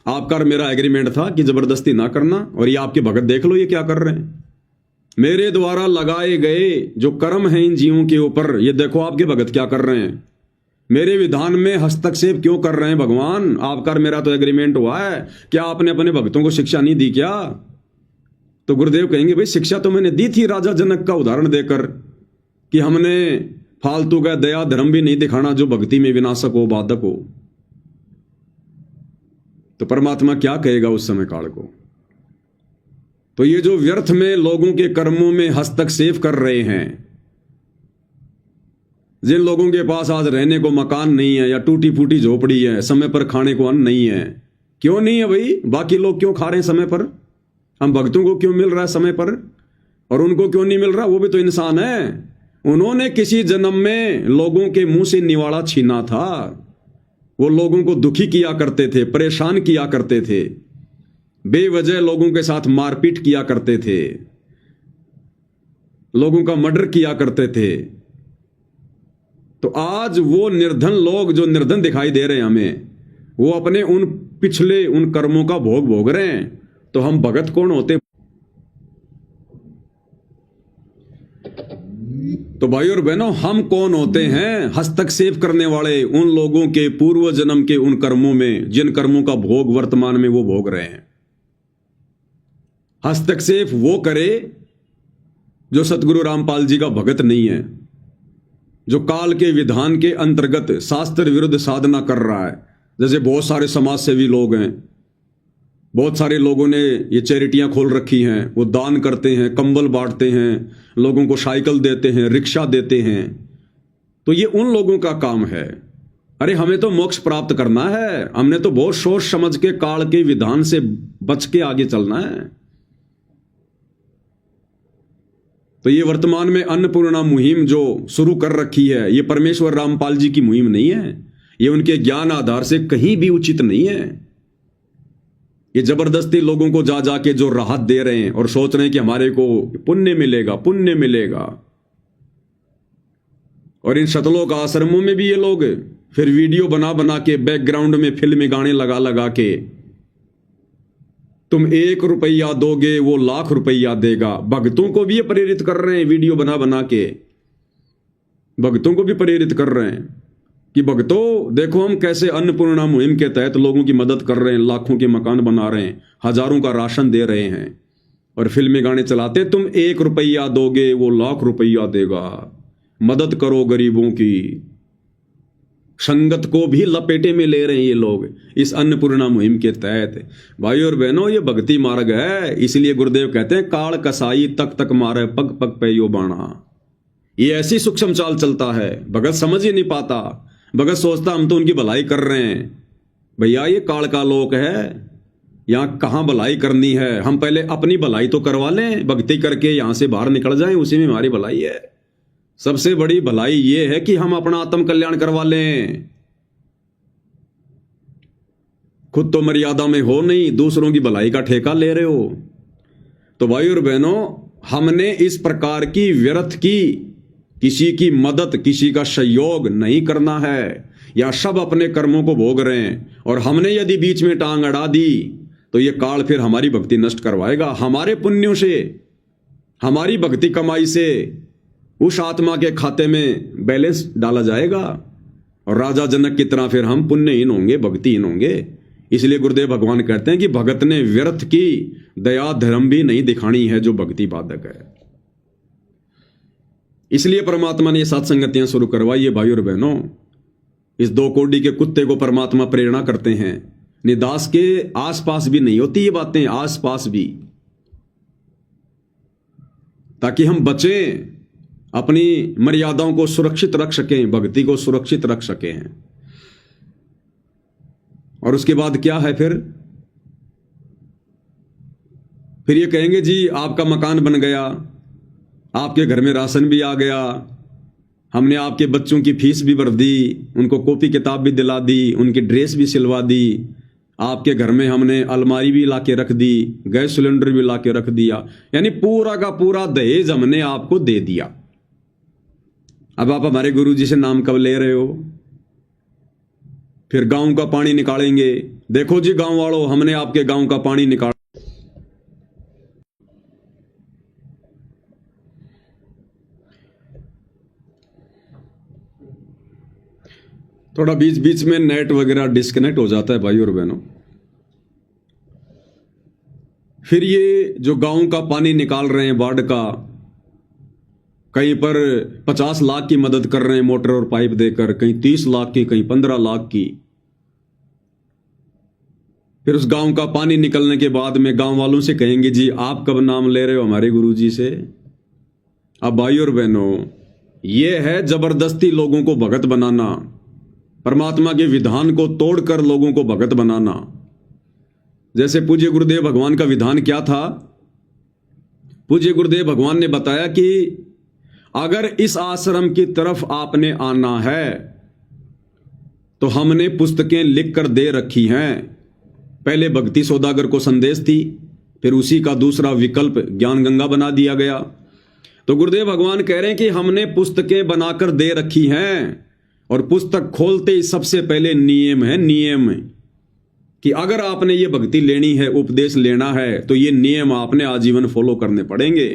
आपका और मेरा एग्रीमेंट था कि जबरदस्ती ना करना, और ये आपके भगत देख लो ये क्या कर रहे हैं, मेरे द्वारा लगाए गए जो कर्म हैं इन जीवों के ऊपर, ये देखो आपके भगत क्या कर रहे हैं, मेरे विधान में हस्तक्षेप क्यों कर रहे हैं भगवान, आपका और मेरा तो एग्रीमेंट हुआ है, क्या आपने अपने भक्तों को शिक्षा नहीं दी क्या? तो गुरुदेव कहेंगे भाई शिक्षा तो मैंने दी थी राजा जनक का उदाहरण देकर कि हमने फालतू का दया धर्म भी नहीं दिखाना जो भक्ति में विनाशक हो, बाधक हो। तो परमात्मा क्या कहेगा उस समय काल को? तो ये जो व्यर्थ में लोगों के कर्मों में हस्तक्षेप कर रहे हैं, जिन लोगों के पास आज रहने को मकान नहीं है या टूटी फूटी झोपड़ी है, समय पर खाने को अन्न नहीं है, क्यों नहीं है भाई? बाकी लोग क्यों खा रहे हैं समय पर? हम भक्तों को क्यों मिल रहा है समय पर और उनको क्यों नहीं मिल रहा? वो भी तो इंसान है, उन्होंने किसी जन्म में लोगों के मुंह से निवाड़ा छीना था, वो लोगों को दुखी किया करते थे, परेशान किया करते थे, बेवजह लोगों के साथ मारपीट किया करते थे, लोगों का मर्डर किया करते थे। तो आज वो निर्धन लोग जो निर्धन दिखाई दे रहे हैं हमें, वो अपने उन पिछले उन कर्मों का भोग रहे हैं। तो हम भगत कौन होते? तो भाई और बहनों हम कौन होते हैं हस्तक्षेप करने वाले उन लोगों के पूर्व जन्म के उन कर्मों में, जिन कर्मों का भोग वर्तमान में वो भोग रहे हैं। हस्तक्षेप वो करे जो सतगुरु रामपाल जी का भगत नहीं है, जो काल के विधान के अंतर्गत शास्त्र विरुद्ध साधना कर रहा है। जैसे बहुत सारे समाज सेवी लोग हैं, बहुत सारे लोगों ने ये चैरिटियां खोल रखी हैं, वो दान करते हैं, कंबल बांटते हैं, लोगों को साइकिल देते हैं, रिक्शा देते हैं। तो ये उन लोगों का काम है। अरे हमें तो मोक्ष प्राप्त करना है, हमने तो बहुत सोच समझ के काल के विधान से बच के आगे चलना है। तो ये वर्तमान में अन्नपूर्णा मुहिम जो शुरू कर रखी है, ये परमेश्वर रामपाल जी की मुहिम नहीं है, ये उनके ज्ञान आधार से कहीं भी उचित नहीं है। ये जबरदस्ती लोगों को जा जाके जो राहत दे रहे हैं और सोच रहे हैं कि हमारे को पुण्य मिलेगा, पुण्य मिलेगा। और इन शतलोक आश्रमों में भी ये लोग फिर वीडियो बना बना के बैकग्राउंड में फिल्मी गाने लगा लगा के, तुम 1 रुपया दोगे वो लाख रुपया देगा। भक्तों को भी ये प्रेरित कर रहे हैं, वीडियो बना बना के भक्तों को भी प्रेरित कर रहे हैं कि भक्तों देखो हम कैसे अन्नपूर्णा मुहिम के तहत लोगों की मदद कर रहे हैं, लाखों के मकान बना रहे हैं, हजारों का राशन दे रहे हैं। और फिल्मी गाने चलाते, तुम 1 रुपया दोगे वो लाख रुपया देगा। मदद करो गरीबों की। संगत को भी लपेटे में ले रहे हैं ये लोग इस अन्नपूर्णा मुहिम के तहत। भाई और बहनों, ये भक्ति मार्ग है। इसलिए गुरुदेव कहते हैं, काल कसाई तक तक मारे पग पग पे यो बाणा। ये ऐसी सूक्ष्म चाल चलता है, भगत समझ ही नहीं पाता। भगत सोचता हम तो उनकी भलाई कर रहे हैं। भैया ये काल का लोक है, यहां कहां भलाई करनी है। हम पहले अपनी भलाई तो करवा लें, भक्ति करके यहां से बाहर निकल जाएं, उसी में हमारी भलाई है। सबसे बड़ी भलाई ये है कि हम अपना आत्म कल्याण करवा लें। खुद तो मर्यादा में हो नहीं, दूसरों की भलाई का ठेका ले रहे हो। तो भाई और बहनों, हमने इस प्रकार की व्यर्थ की किसी की मदद, किसी का सहयोग नहीं करना है। या सब अपने कर्मों को भोग रहे हैं और हमने यदि बीच में टांग अड़ा दी तो ये काल फिर हमारी भक्ति नष्ट करवाएगा। हमारे पुण्यों से, हमारी भक्ति कमाई से उस आत्मा के खाते में बैलेंस डाला जाएगा और राजा जनक की तरह फिर हम पुण्यहीन होंगे, भक्तिहीन होंगे। इसलिए गुरुदेव भगवान कहते हैं कि भगत ने व्यर्थ की दया धर्म भी नहीं दिखानी है जो भक्ति बाधक है। इसलिए परमात्मा ने ये सत्संगतियां शुरू करवाई है। भाई और बहनों, इस 2 कोड़ी के कुत्ते को परमात्मा प्रेरणा करते हैं। निदास के आसपास भी नहीं होती ये बातें, आसपास भी, ताकि हम बचें, अपनी मर्यादाओं को सुरक्षित रख सकें, भक्ति को सुरक्षित रख सकें। और उसके बाद क्या है फिर ये कहेंगे जी आपका मकान बन गया, आपके घर में राशन भी आ गया, हमने आपके बच्चों की फीस भी भर दी, उनको कॉपी किताब भी दिला दी, उनकी ड्रेस भी सिलवा दी, आपके घर में हमने अलमारी भी ला के रख दी, गैस सिलेंडर भी ला के रख दिया। यानी पूरा का पूरा दहेज हमने आपको दे दिया। अब आप हमारे गुरुजी से नाम कब ले रहे हो? फिर गांव का पानी निकालेंगे। देखो जी गांव वालों, हमने आपके गांव का पानी निकाला। थोड़ा बीच बीच में नेट वगैरह डिस्कनेक्ट हो जाता है भाई और बहनों। फिर ये जो गांव का पानी निकाल रहे हैं बाढ़ का, कहीं पर 50 लाख की मदद कर रहे हैं मोटर और पाइप देकर, कहीं 30 लाख की, कहीं 15 लाख की। फिर उस गांव का पानी निकलने के बाद में गांव वालों से कहेंगे जी आप कब नाम ले रहे हो हमारे गुरुजी से? अब भाई और बहनों, ये है जबरदस्ती लोगों को भगत बनाना, परमात्मा के विधान को तोड़कर लोगों को भगत बनाना। जैसे पूज्य गुरुदेव भगवान का विधान क्या था? पूज्य गुरुदेव भगवान ने बताया कि अगर इस आश्रम की तरफ आपने आना है तो हमने पुस्तकें लिखकर दे रखी हैं। पहले भक्ति सौदागर को संदेश थी, फिर उसी का दूसरा विकल्प ज्ञान गंगा बना दिया गया। तो गुरुदेव भगवान कह रहे हैं कि हमने पुस्तकें बनाकर दे रखी हैं, और पुस्तक खोलते ही सबसे पहले नियम है, नियम कि अगर आपने ये भक्ति लेनी है, उपदेश लेना है, तो ये नियम आपने आजीवन फॉलो करने पड़ेंगे।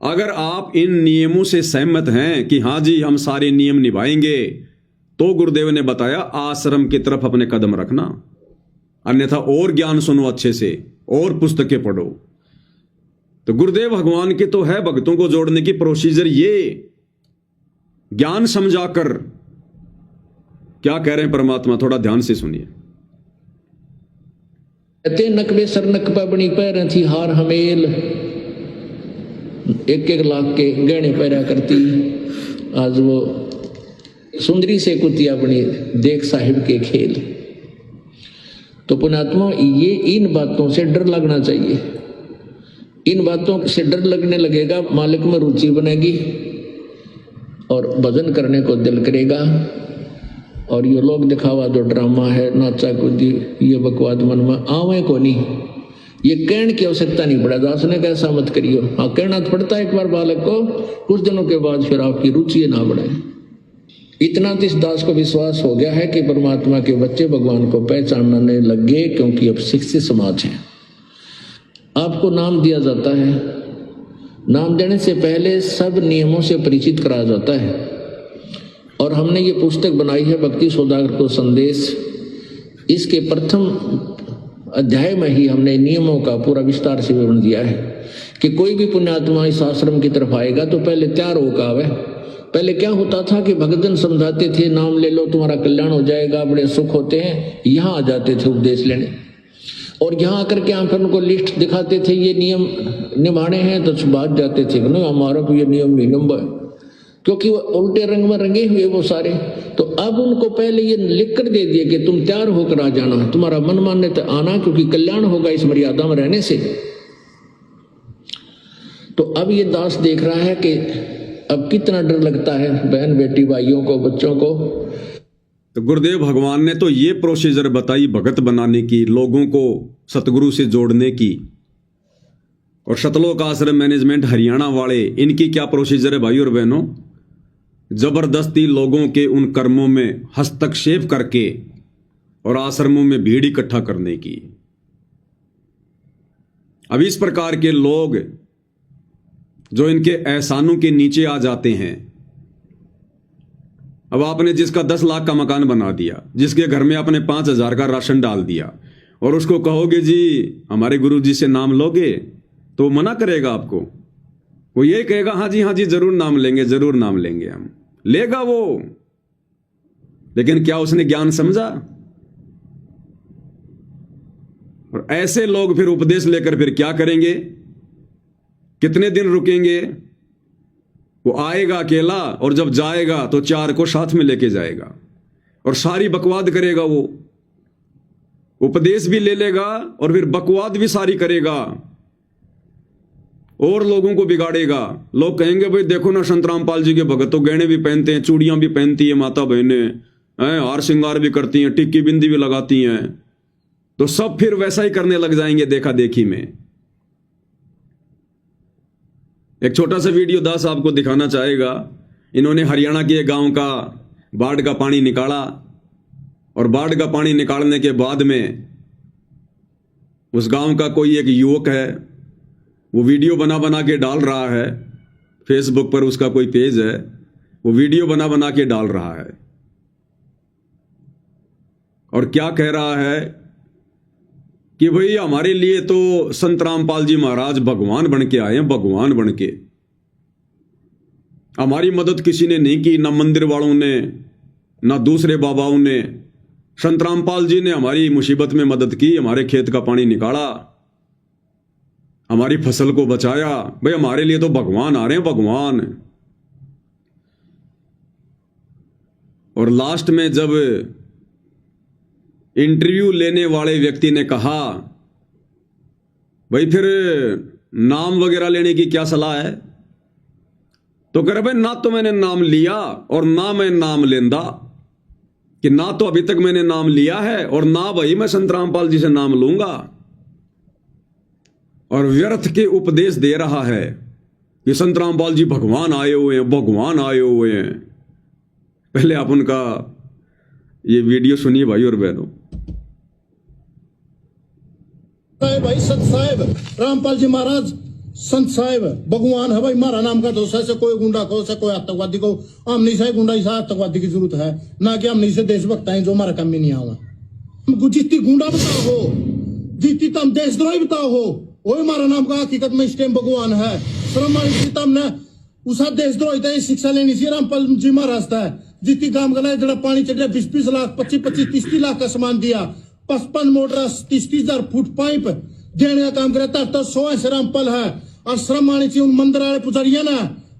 अगर आप इन नियमों से सहमत हैं कि हाँ जी हम सारे नियम निभाएंगे, तो गुरुदेव ने बताया आश्रम की तरफ अपने कदम रखना, अन्यथा और ज्ञान सुनो अच्छे से और पुस्तकें पढ़ो। तो गुरुदेव भगवान की तो है भक्तों को जोड़ने की प्रोसीजर, ये ज्ञान समझाकर। क्या कह रहे हैं परमात्मा, थोड़ा ध्यान से सुनिए। कहते नकबे सर नकबा बनी पैर थी हार हमेल, 1-1 लाख के गहने पैरा करती, आज वो सुंदरी से कुतिया बनी देख साहिब के खेल। तो पुण्यात्मा, ये इन बातों से डर लगना चाहिए। इन बातों से डर लगने लगेगा, मालिक में रुचि बनेगी और भजन करने को दिल करेगा। और ये लोग दिखावा जो ड्रामा है, नाचा कूदी, ये बकवाद मन में आवे को नहीं, ये कहने की आवश्यकता नहीं पड़ा। दास ने कैसा मत करियो, हाँ कहना तो पड़ता है एक बार बालक को, कुछ दिनों के बाद फिर आपकी रुचि ना बढ़े। इतना तो इस दास को विश्वास हो गया है कि परमात्मा के बच्चे भगवान को पहचानने लग गए, क्योंकि अब शिक्षित समाज है। आपको नाम दिया जाता है, नाम देने से पहले सब नियमों से परिचित कराया जाता है। और हमने ये पुस्तक बनाई है भक्ति सौदागर को संदेश, इसके प्रथम अध्याय में ही हमने नियमों का पूरा विस्तार से विवरण दिया है कि कोई भी पुण्यात्मा इस आश्रम की तरफ आएगा तो पहले तैयार होकर आवे। पहले क्या होता था कि भक्तजन समझाते थे नाम ले लो तुम्हारा कल्याण हो जाएगा, बड़े सुख होते हैं, यहाँ आ जाते थे उपदेश लेने। और यहाँ आकर के हम फिर उनको लिस्ट दिखाते थे, ये नियम निभाने हैं, तो बात जाते थे ना हमारा को ये नियम नहीं निभा, क्योंकि वो उल्टे रंग में रंगे हुए वो सारे। तो अब उनको पहले ये लिख कर दे दिए कि तुम तैयार होकर आ जाना, तुम्हारा मन मानने तो आना, क्योंकि कल्याण होगा इस मर्यादा में रहने से। तो अब ये दास देख रहा है कि अब कितना डर लगता है बहन बेटी भाइयों को, बच्चों को। तो गुरुदेव भगवान ने तो ये प्रोसीजर बताई भगत बनाने की, लोगों को सतगुरु से जोड़ने की। और सतलोक आश्रम मैनेजमेंट हरियाणा वाले, इनकी क्या प्रोसीजर है भाई और बहनों? जबरदस्ती लोगों के उन कर्मों में हस्तक्षेप करके और आश्रमों में भीड़ इकट्ठा करने की। अब इस प्रकार के लोग जो इनके एहसानों के नीचे आ जाते हैं, अब आपने जिसका 10 लाख का मकान बना दिया, जिसके घर में आपने 5,000 का राशन डाल दिया, और उसको कहोगे जी हमारे गुरु जी से नाम लोगे, तो मना करेगा आपको। वो ये कहेगा हाँ जी जरूर नाम लेंगे, जरूर नाम लेंगे हम, लेगा वो। लेकिन क्या उसने ज्ञान समझा? और ऐसे लोग फिर उपदेश लेकर फिर क्या करेंगे? कितने दिन रुकेंगे? वो आएगा अकेला, और जब जाएगा तो 4 को साथ में लेके जाएगा, और सारी बकवाद करेगा। वो उपदेश भी ले लेगा और फिर बकवाद भी सारी करेगा और लोगों को बिगाड़ेगा। लोग कहेंगे भाई देखो ना संत रामपाल जी के भगत तो गहने भी पहनते हैं, चूड़ियां भी पहनती है माता बहनें, हार श्रृंगार भी करती हैं, टिक्की बिंदी भी लगाती हैं। तो सब फिर वैसा ही करने लग जाएंगे देखा देखी में। एक छोटा सा वीडियो दास आपको दिखाना चाहेगा। इन्होंने हरियाणा के गांव का बाढ़ का पानी निकाला, और बाढ़ का पानी निकालने के बाद में उस गांव का कोई एक युवक है, वो वीडियो बना बना के डाल रहा है फेसबुक पर, उसका कोई पेज है, वो वीडियो बना बना के डाल रहा है। और क्या कह रहा है कि भाई हमारे लिए तो संत रामपाल जी महाराज भगवान बन के आए हैं, भगवान बन के। हमारी मदद किसी ने नहीं की, ना मंदिर वालों ने, ना दूसरे बाबाओं ने। संत रामपाल जी ने हमारी मुसीबत में मदद की, हमारे खेत का पानी निकाला, हमारी फसल को बचाया। भाई हमारे लिए तो भगवान आ रहे हैं, भगवान। और लास्ट में जब इंटरव्यू लेने वाले व्यक्ति ने कहा भाई फिर नाम वगैरह लेने की क्या सलाह है, तो कह रहे भाई ना तो मैंने नाम लिया और ना मैं नाम लेंदा, कि ना तो अभी तक मैंने नाम लिया है और ना भाई मैं संत रामपाल जी से नाम लूंगा। और व्यर्थ के उपदेश दे रहा है कि संत रामपाल जी भगवान आए हुए हैं, भगवान आए हुए हैं। पहले आप उनका ये वीडियो सुनिए भाई और बहनों। भाई संत साहेब रामपाल जी महाराज संत साहेब भगवान है भाई। मारा नाम का दोष है, कोई गुंडा को से कोई आतंकवादी को, हमने से गुंडा इसा आतंकवादी की जरूरत है ना, कि हमने से देशभक्त हैं जो हमारा काम ही नहीं आवा। हमको जितनी गुंडा बताओ हो, जितनी तम देशद्रोही बताओ हो, वही हमारा नाम का हकीकत में इस टाइम भगवान है। हमने उसा देशद्रोही था शिक्षा लेनी चाहिए रामपाल जी महाराज था। जितनी काम करना जरा पानी चढ़ 20-20 लाख 25-25-30 लाख का सामान दिया, 55 मोटर 30,000 फुट पाइप देने का काम करता तो 100 ऐसे रामपाल है और श्रम आनी चाहिए उन मंदिर वाले पुजारिया ना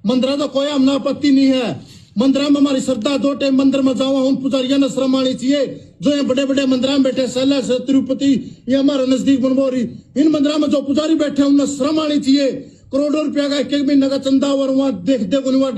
मंदिर तो कोई हमना आपत्ति नहीं है मंदिर में हमारी श्रद्धा 2 टाइम मंदिर में जावा उन पुजारिया ने श्रम आनी चाहिए जो यहाँ बड़े बड़े मंदिर में बैठे सैला से तिरुपति ये हमारा नजदीक बनबोरी इन मंदिर में जो पुजारी बैठे उन्हें श्रम आनी चाहिए करोड़ों रुपया का एक महीने का चंदा और वहाँ देख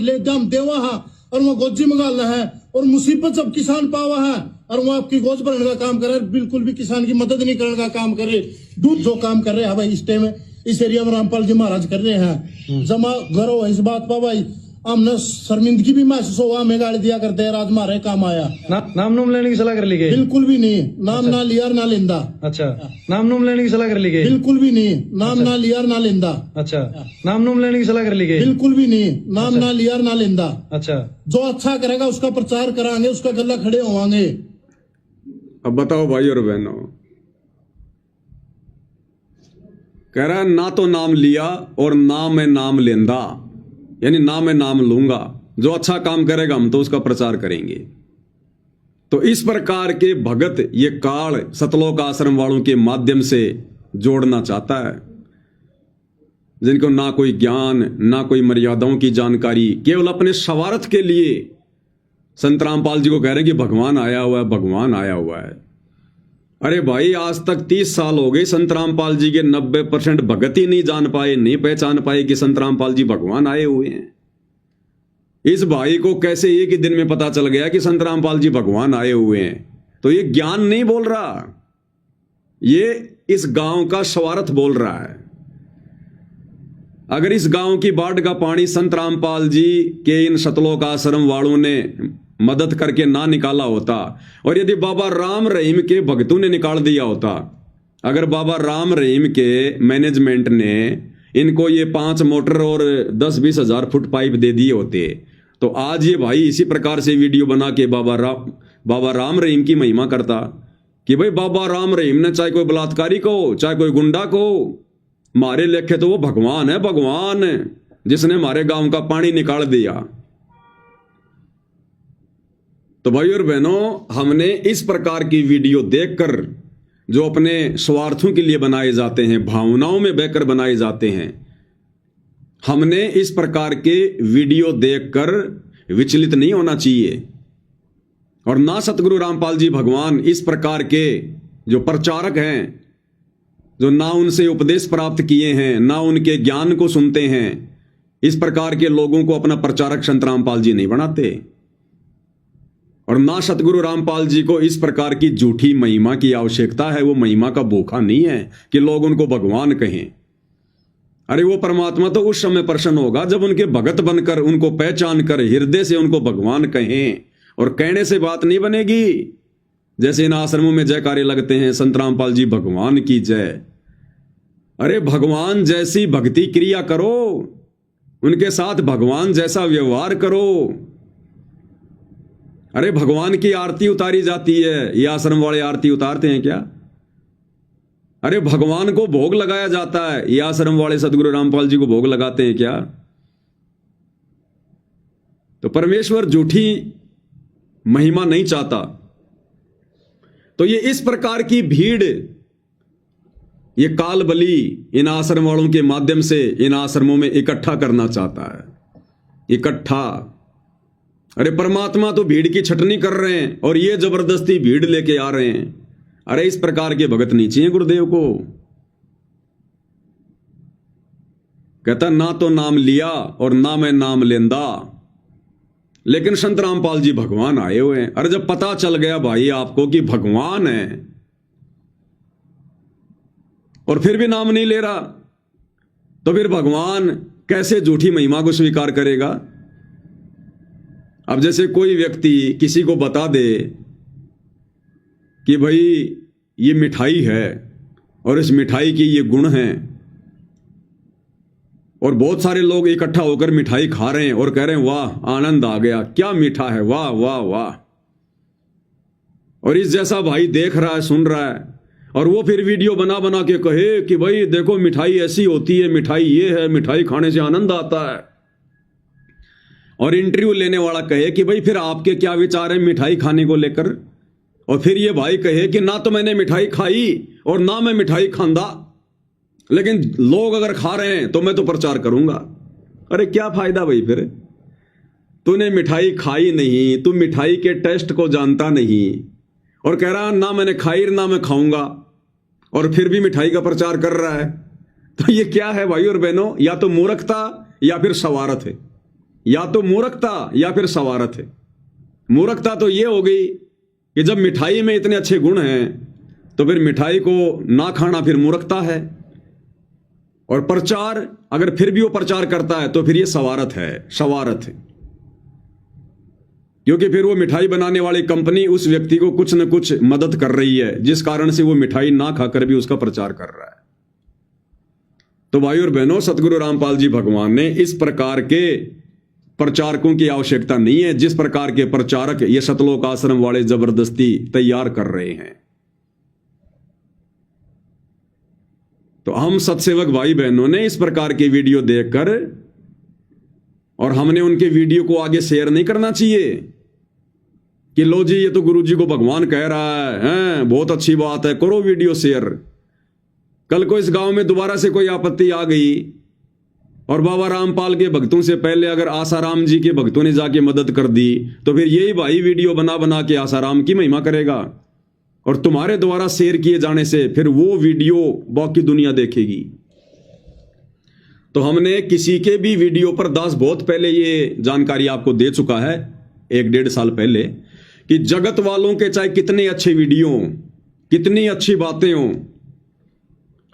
ले दाम देवा है और वहाँ गोजी मंगाना है और मुसीबत जब किसान पावा है और वो आपकी गोज भरने का काम करे बिल्कुल भी किसान की मदद नहीं करने का काम करे दूध जो काम कर रहे हैं भाई इस टाइम इस एरिया में रामपाल जी महाराज कर रहे हैं जमा करो इस बात पर भाई हमने शर्मिंदगी भी महसूस हुआ हमें गाड़ी दिया करते हैं राज मारे काम आया नाम नूम लेने की सलाह कर ली गई बिल्कुल भी नहीं नाम ना लिया ना लेंदा अच्छा नाम नूम लेने की सलाह कर ली गई बिल्कुल भी नहीं नाम ना लिया ना लेंदा अच्छा नाम नूम लेने की सलाह कर ली गई बिल्कुल भी नहीं नाम ना लिया ना लेंदा अच्छा जो अच्छा करेगा उसका प्रचार कराएंगे उसका गला खड़े होवांगे। अब बताओ भाई और बहनों, कह रहा है ना तो नाम लिया और ना मैं नाम लेंदा, यानी ना मैं नाम लूंगा, जो अच्छा काम करेगा हम तो उसका प्रचार करेंगे। तो इस प्रकार के भगत ये काल सतलोक आश्रम वालों के माध्यम से जोड़ना चाहता है, जिनको ना कोई ज्ञान ना कोई मर्यादाओं की जानकारी, केवल अपने स्वार्थ के लिए संत रामपाल जी को कह रहे हैं कि भगवान आया हुआ है, भगवान आया हुआ है। अरे भाई आज तक 30 साल हो गए संत रामपाल जी के 90% भगत ही नहीं जान पाए, नहीं पहचान पाए कि संत रामपाल जी भगवान आए हुए हैं। इस भाई को कैसे एक ही दिन में पता चल गया कि संत रामपाल जी भगवान आए हुए हैं? तो ये ज्ञान नहीं बोल रहा, ये इस गांव का स्वार्थ बोल रहा है। अगर इस गांव की बाढ़ का पानी संत रामपाल जी के इन सतलोक आश्रम वालों ने मदद करके ना निकाला होता, और यदि बाबा राम रहीम के भक्तों ने निकाल दिया होता, अगर बाबा राम रहीम के मैनेजमेंट ने इनको ये 5 मोटर और 10-20 हजार फुट पाइप दे दिए होते, तो आज ये भाई इसी प्रकार से वीडियो बना के बाबा राम रहीम की महिमा करता कि भाई बाबा राम रहीम ने चाहे कोई बलात्कारी को चाहे कोई गुंडा को, मारे लेखे तो वो भगवान है, भगवान जिसने हमारे गांव का पानी निकाल दिया। तो भाई और बहनों, हमने इस प्रकार की वीडियो देखकर, जो अपने स्वार्थों के लिए बनाए जाते हैं, भावनाओं में बहकर बनाए जाते हैं, हमने इस प्रकार के वीडियो देखकर विचलित नहीं होना चाहिए। और ना सतगुरु रामपाल जी भगवान इस प्रकार के जो प्रचारक हैं, जो ना उनसे उपदेश प्राप्त किए हैं, ना उनके ज्ञान को सुनते हैं, इस प्रकार के लोगों को अपना प्रचारक संत रामपाल जी नहीं बनाते। और ना सतगुरु रामपाल जी को इस प्रकार की झूठी महिमा की आवश्यकता है। वो महिमा का भूखा नहीं है कि लोग उनको भगवान कहें। अरे वो परमात्मा तो उस समय प्रसन्न होगा जब उनके भगत बनकर, उनको पहचान कर, हृदय से उनको भगवान कहें। और कहने से बात नहीं बनेगी। जैसे इन आश्रमों में जयकारे लगते हैं, संत रामपाल जी भगवान की जय। अरे भगवान जैसी भक्ति क्रिया करो, उनके साथ भगवान जैसा व्यवहार करो। अरे भगवान की आरती उतारी जाती है, ये आश्रम वाले आरती उतारते हैं क्या? अरे भगवान को भोग लगाया जाता है, ये आश्रम वाले सतगुरु रामपाल जी को भोग लगाते हैं क्या? तो परमेश्वर झूठी महिमा नहीं चाहता। तो ये इस प्रकार की भीड़, ये काल बली इन आश्रम वालों के माध्यम से इन आश्रमों में इकट्ठा करना चाहता है, इकट्ठा। अरे परमात्मा तो भीड़ की छटनी कर रहे हैं और ये जबरदस्ती भीड़ लेके आ रहे हैं। अरे इस प्रकार के भगत नहीं चाहिए गुरुदेव को। कहता ना तो नाम लिया और ना मैं नाम लेंदा, लेकिन संत रामपाल जी भगवान आए हुए हैं। अरे जब पता चल गया भाई आपको कि भगवान है और फिर भी नाम नहीं ले रहा, तो फिर भगवान कैसे झूठी महिमा को स्वीकार करेगा? अब जैसे कोई व्यक्ति किसी को बता दे कि भाई ये मिठाई है और इस मिठाई की ये गुण हैं, और बहुत सारे लोग इकट्ठा होकर मिठाई खा रहे हैं और कह रहे हैं वाह आनंद आ गया, क्या मीठा है, वाह वाह वाह। और इस जैसा भाई देख रहा है, सुन रहा है, और वो फिर वीडियो बना बना के कहे कि भाई देखो मिठाई ऐसी होती है, मिठाई ये है, मिठाई खाने से आनंद आता है। और इंटरव्यू लेने वाला कहे कि भाई फिर आपके क्या विचार हैं मिठाई खाने को लेकर? और फिर ये भाई कहे कि ना तो मैंने मिठाई खाई और ना मैं मिठाई खांदा, लेकिन लोग अगर खा रहे हैं तो मैं तो प्रचार करूंगा। अरे क्या फायदा भाई, फिर तूने मिठाई खाई नहीं, तू मिठाई के टेस्ट को जानता नहीं और कह रहा ना मैंने खाई ना मैं खाऊंगा, और फिर भी मिठाई का प्रचार कर रहा है। तो ये क्या है भाई और बहनों? या तो मूर्खता या फिर सवारत है, या तो मूर्खता या फिर सवारत है। मूर्खता तो ये हो गई कि जब मिठाई में इतने अच्छे गुण हैं तो फिर मिठाई को ना खाना फिर मूर्खता है, और प्रचार अगर फिर भी वो प्रचार करता है तो फिर ये सवारत है, सवारत है। क्योंकि फिर वो मिठाई बनाने वाली कंपनी उस व्यक्ति को कुछ न कुछ मदद कर रही है, जिस कारण से वो मिठाई ना खाकर भी उसका प्रचार कर रहा है। तो भाई और बहनों, सतगुरु रामपाल जी भगवान ने इस प्रकार के प्रचारकों की आवश्यकता नहीं है जिस प्रकार के प्रचारक ये सतलोक आश्रम वाले जबरदस्ती तैयार कर रहे हैं। तो हम सत्सेवक भाई बहनों ने इस प्रकार की वीडियो देखकर, और हमने उनके वीडियो को आगे शेयर नहीं करना चाहिए कि लो जी ये तो गुरु जी को भगवान कह रहा है, बहुत अच्छी बात है, करो वीडियो शेयर। कल को इस गांव में दोबारा से कोई आपत्ति आ गई और बाबा रामपाल के भक्तों से पहले अगर आसाराम जी के भक्तों ने जाके मदद कर दी तो फिर यही भाई वीडियो बना बना के आसाराम की महिमा करेगा, और तुम्हारे द्वारा शेयर किए जाने से फिर वो वीडियो बाकी दुनिया देखेगी। तो हमने किसी के भी वीडियो पर, दास बहुत पहले ये जानकारी आपको दे चुका है, 1-1.5 साल पहले, कि जगत वालों के चाहे कितने अच्छे वीडियो हों, कितनी अच्छी बातें हों,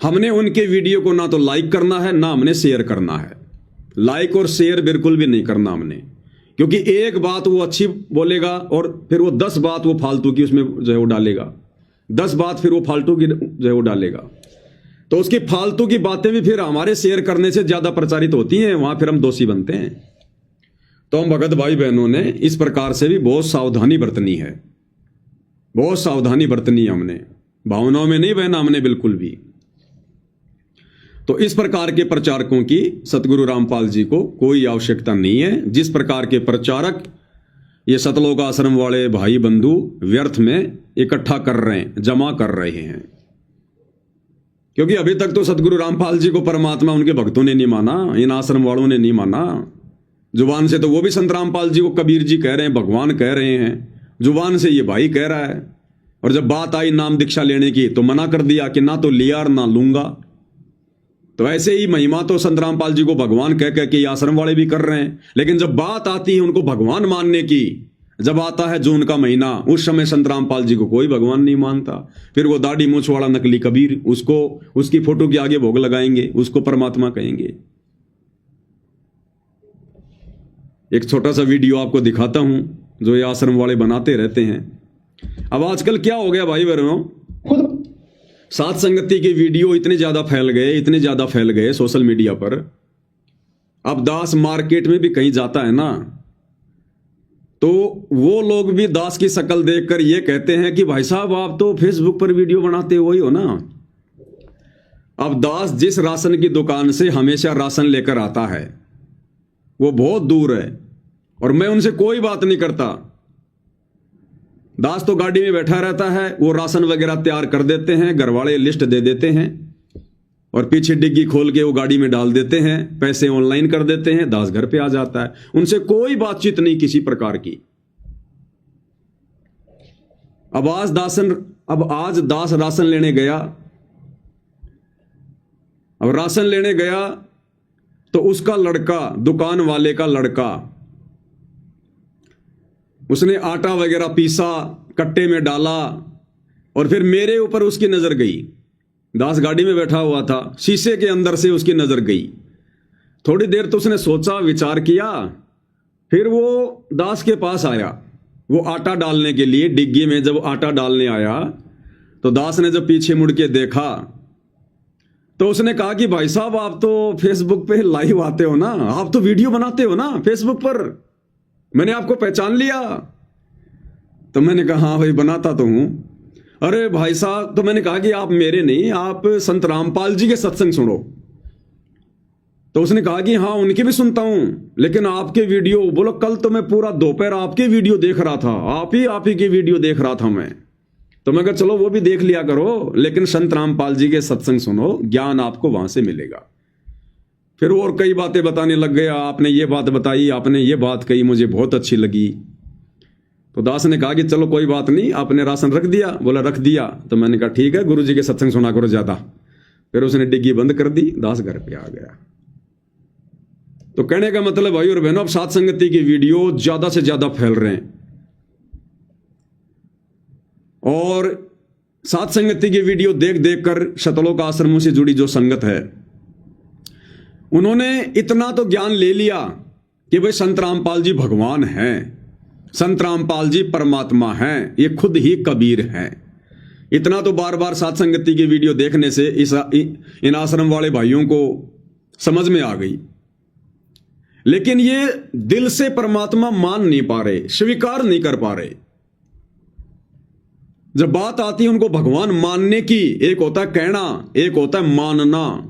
हमने उनके वीडियो को ना तो लाइक करना है ना हमने शेयर करना है। लाइक और शेयर बिल्कुल भी नहीं करना हमने, क्योंकि एक बात वो अच्छी बोलेगा और फिर वो 10 बात वो फालतू की उसमें जो है वो डालेगा, 10 बात फिर वो फालतू की जो है वो डालेगा। तो उसकी फालतू की बातें भी फिर हमारे शेयर करने से ज्यादा प्रचारित होती हैं, वहां फिर हम दोषी बनते हैं। तो हम भगत भाई बहनों ने इस प्रकार से भी बहुत सावधानी बरतनी है, बहुत सावधानी बरतनी है हमने, भावनाओं में नहीं बहना हमने बिल्कुल भी। तो इस प्रकार के प्रचारकों की सतगुरु रामपाल जी को कोई आवश्यकता नहीं है। जिस प्रकार के प्रचारक ये सतलोक आश्रम वाले भाई बंधु व्यर्थ में इकट्ठा कर रहे हैं, जमा कर रहे हैं, क्योंकि अभी तक तो सतगुरु रामपाल जी को परमात्मा उनके भक्तों ने नहीं माना, इन आश्रम वालों ने नहीं माना। जुबान से तो वो भी संत रामपाल जी को कबीर जी कह रहे हैं, भगवान कह रहे हैं, जुबान से ये भाई कह रहा है, और जब बात आई नाम दीक्षा लेने की तो मना कर दिया कि ना तो लिया और ना लूंगा। तो ऐसे ही महिमा तो संत रामपाल जी को भगवान कह कह के आश्रम वाले भी कर रहे हैं, लेकिन जब बात आती है उनको भगवान मानने की, जब आता है जून का महीना, उस समय संत रामपाल जी को कोई भगवान नहीं मानता। फिर वो दाढ़ी मूछ वाला नकली कबीर, उसको उसकी फोटो के आगे भोग लगाएंगे, उसको परमात्मा कहेंगे। एक छोटा सा वीडियो आपको दिखाता हूं जो ये आश्रम वाले बनाते रहते हैं। अब आजकल क्या हो गया भाई बहनों, सात संगति के वीडियो इतने ज्यादा फैल गए सोशल मीडिया पर। अब दास मार्केट में भी कहीं जाता है ना, तो वो लोग भी दास की शक्ल देखकर ये कहते हैं कि भाई साहब आप तो फेसबुक पर वीडियो बनाते हो ही हो ना। अब दास जिस राशन की दुकान से हमेशा राशन लेकर आता है वो बहुत दूर है, और मैं उनसे कोई बात नहीं करता। दास तो गाड़ी में बैठा रहता है, वो राशन वगैरह तैयार कर देते हैं, घर वाले लिस्ट दे देते हैं और पीछे डिग्गी खोल के वो गाड़ी में डाल देते हैं, पैसे ऑनलाइन कर देते हैं, दास घर पे आ जाता है। उनसे कोई बातचीत नहीं किसी प्रकार की। अब आज दास राशन लेने गया, अब राशन लेने गया तो उसका लड़का, दुकान वाले का लड़का, उसने आटा वगैरह पीसा, कट्टे में डाला, और फिर मेरे ऊपर उसकी नजर गई। दास गाड़ी में बैठा हुआ था, शीशे के अंदर से उसकी नजर गई। थोड़ी देर तो उसने सोचा, विचार किया, फिर वो दास के पास आया, वो आटा डालने के लिए। डिग्गी में जब आटा डालने आया तो दास ने जब पीछे मुड़ के देखा तो उसने कहा कि भाई साहब आप तो फेसबुक पे लाइव आते हो ना, आप तो वीडियो बनाते हो ना फेसबुक पर, मैंने आपको पहचान लिया। तो मैंने कहा हाँ भाई बनाता तो हूं। अरे भाई साहब, तो मैंने कहा कि आप मेरे नहीं, आप संत रामपाल जी के सत्संग सुनो। तो उसने कहा कि हाँ उनके भी सुनता हूं, लेकिन आपके वीडियो, बोलो कल तो मैं पूरा दोपहर आपके वीडियो देख रहा था, आप ही के वीडियो देख रहा था मैं। तो मैं कहा चलो वो भी देख लिया करो, लेकिन संत रामपाल जी के सत्संग सुनो, ज्ञान आपको वहां से मिलेगा। फिर और कई बातें बताने लग गया, आपने ये बात बताई, आपने ये बात कही, मुझे बहुत अच्छी लगी। तो दास ने कहा कि चलो कोई बात नहीं, आपने राशन रख दिया? बोला रख दिया। तो मैंने कहा ठीक है, गुरु जी के सत्संग सुना करो ज्यादा। फिर उसने डिग्गी बंद कर दी, दास घर पे आ गया। तो कहने का मतलब भाई और बहनों, अब सात संगति की वीडियो ज्यादा से ज्यादा फैल रहे हैं, और सात संगति की वीडियो देख देख कर शतलोक आश्रमों से जुड़ी जो संगत है, उन्होंने इतना तो ज्ञान ले लिया कि भाई संत रामपाल जी भगवान हैं, संत रामपाल जी परमात्मा हैं, ये खुद ही कबीर हैं। इतना तो बार बार सात संगति की वीडियो देखने से इन आश्रम वाले भाइयों को समझ में आ गई। लेकिन ये दिल से परमात्मा मान नहीं पा रहे, स्वीकार नहीं कर पा रहे। जब बात आती है उनको भगवान मानने की, एक होता है कहना, एक होता है मानना,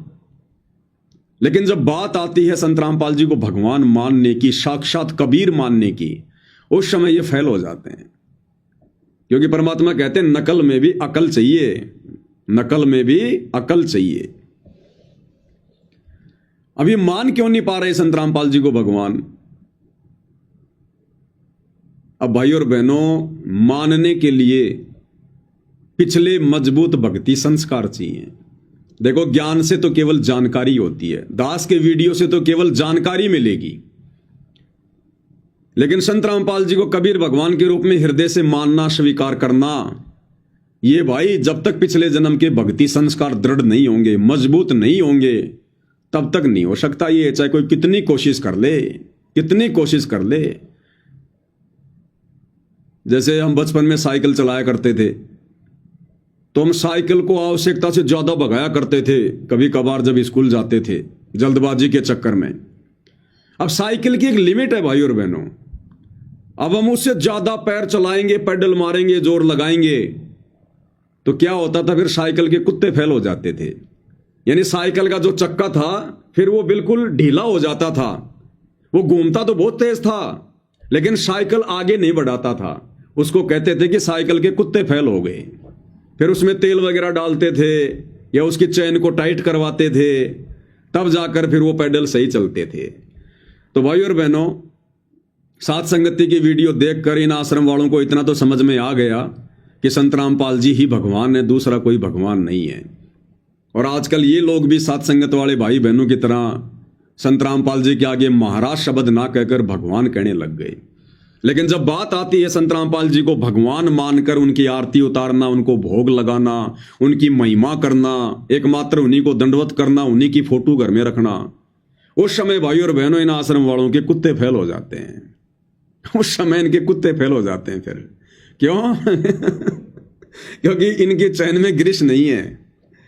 लेकिन जब बात आती है संत रामपाल जी को भगवान मानने की, साक्षात कबीर मानने की, उस समय ये फेल हो जाते हैं। क्योंकि परमात्मा कहते हैं नकल में भी अकल चाहिए, नकल में भी अकल चाहिए। अब ये मान क्यों नहीं पा रहे संत रामपाल जी को भगवान? अब भाई और बहनों, मानने के लिए पिछले मजबूत भक्ति संस्कार चाहिए। देखो, ज्ञान से तो केवल जानकारी होती है, दास के वीडियो से तो केवल जानकारी मिलेगी, लेकिन संत रामपाल जी को कबीर भगवान के रूप में हृदय से मानना, स्वीकार करना, ये भाई जब तक पिछले जन्म के भक्ति संस्कार दृढ़ नहीं होंगे, मजबूत नहीं होंगे, तब तक नहीं हो सकता ये, चाहे कोई कितनी कोशिश कर ले, कितनी कोशिश कर ले। जैसे हम बचपन में साइकिल चलाया करते थे, तो हम साइकिल को आवश्यकता से ज्यादा भगाया करते थे, कभी कभार जब स्कूल जाते थे जल्दबाजी के चक्कर में। अब साइकिल की एक लिमिट है भाई और बहनों, अब हम उससे ज्यादा पैर चलाएंगे, पेडल मारेंगे, जोर लगाएंगे, तो क्या होता था, फिर साइकिल के कुत्ते फैल हो जाते थे। यानी साइकिल का जो चक्का था फिर वो बिल्कुल ढीला हो जाता था, वो घूमता तो बहुत तेज था लेकिन साइकिल आगे नहीं बढ़ाता था। उसको कहते थे कि साइकिल के कुत्ते फैल हो गए। फिर उसमें तेल वगैरह डालते थे या उसकी चैन को टाइट करवाते थे, तब जाकर फिर वो पैडल सही चलते थे। तो भाई और बहनों, सात संगति की वीडियो देखकर इन आश्रम वालों को इतना तो समझ में आ गया कि संत रामपाल जी ही भगवान है, दूसरा कोई भगवान नहीं है। और आजकल ये लोग भी सात संगत वाले भाई बहनों की तरह संत रामपाल जी के आगे महाराज शब्द ना कहकर भगवान कहने लग गए। लेकिन जब बात आती है संत रामपाल जी को भगवान मानकर उनकी आरती उतारना, उनको भोग लगाना, उनकी महिमा करना, एकमात्र उन्हीं को दंडवत करना, उन्हीं की फोटो घर में रखना, उस समय भाई और बहनों इन आश्रम वालों के कुत्ते फैल हो जाते हैं। उस समय इनके कुत्ते फैल हो जाते हैं। फिर क्यों? क्योंकि इनकी चैन में ग्रिस नहीं है,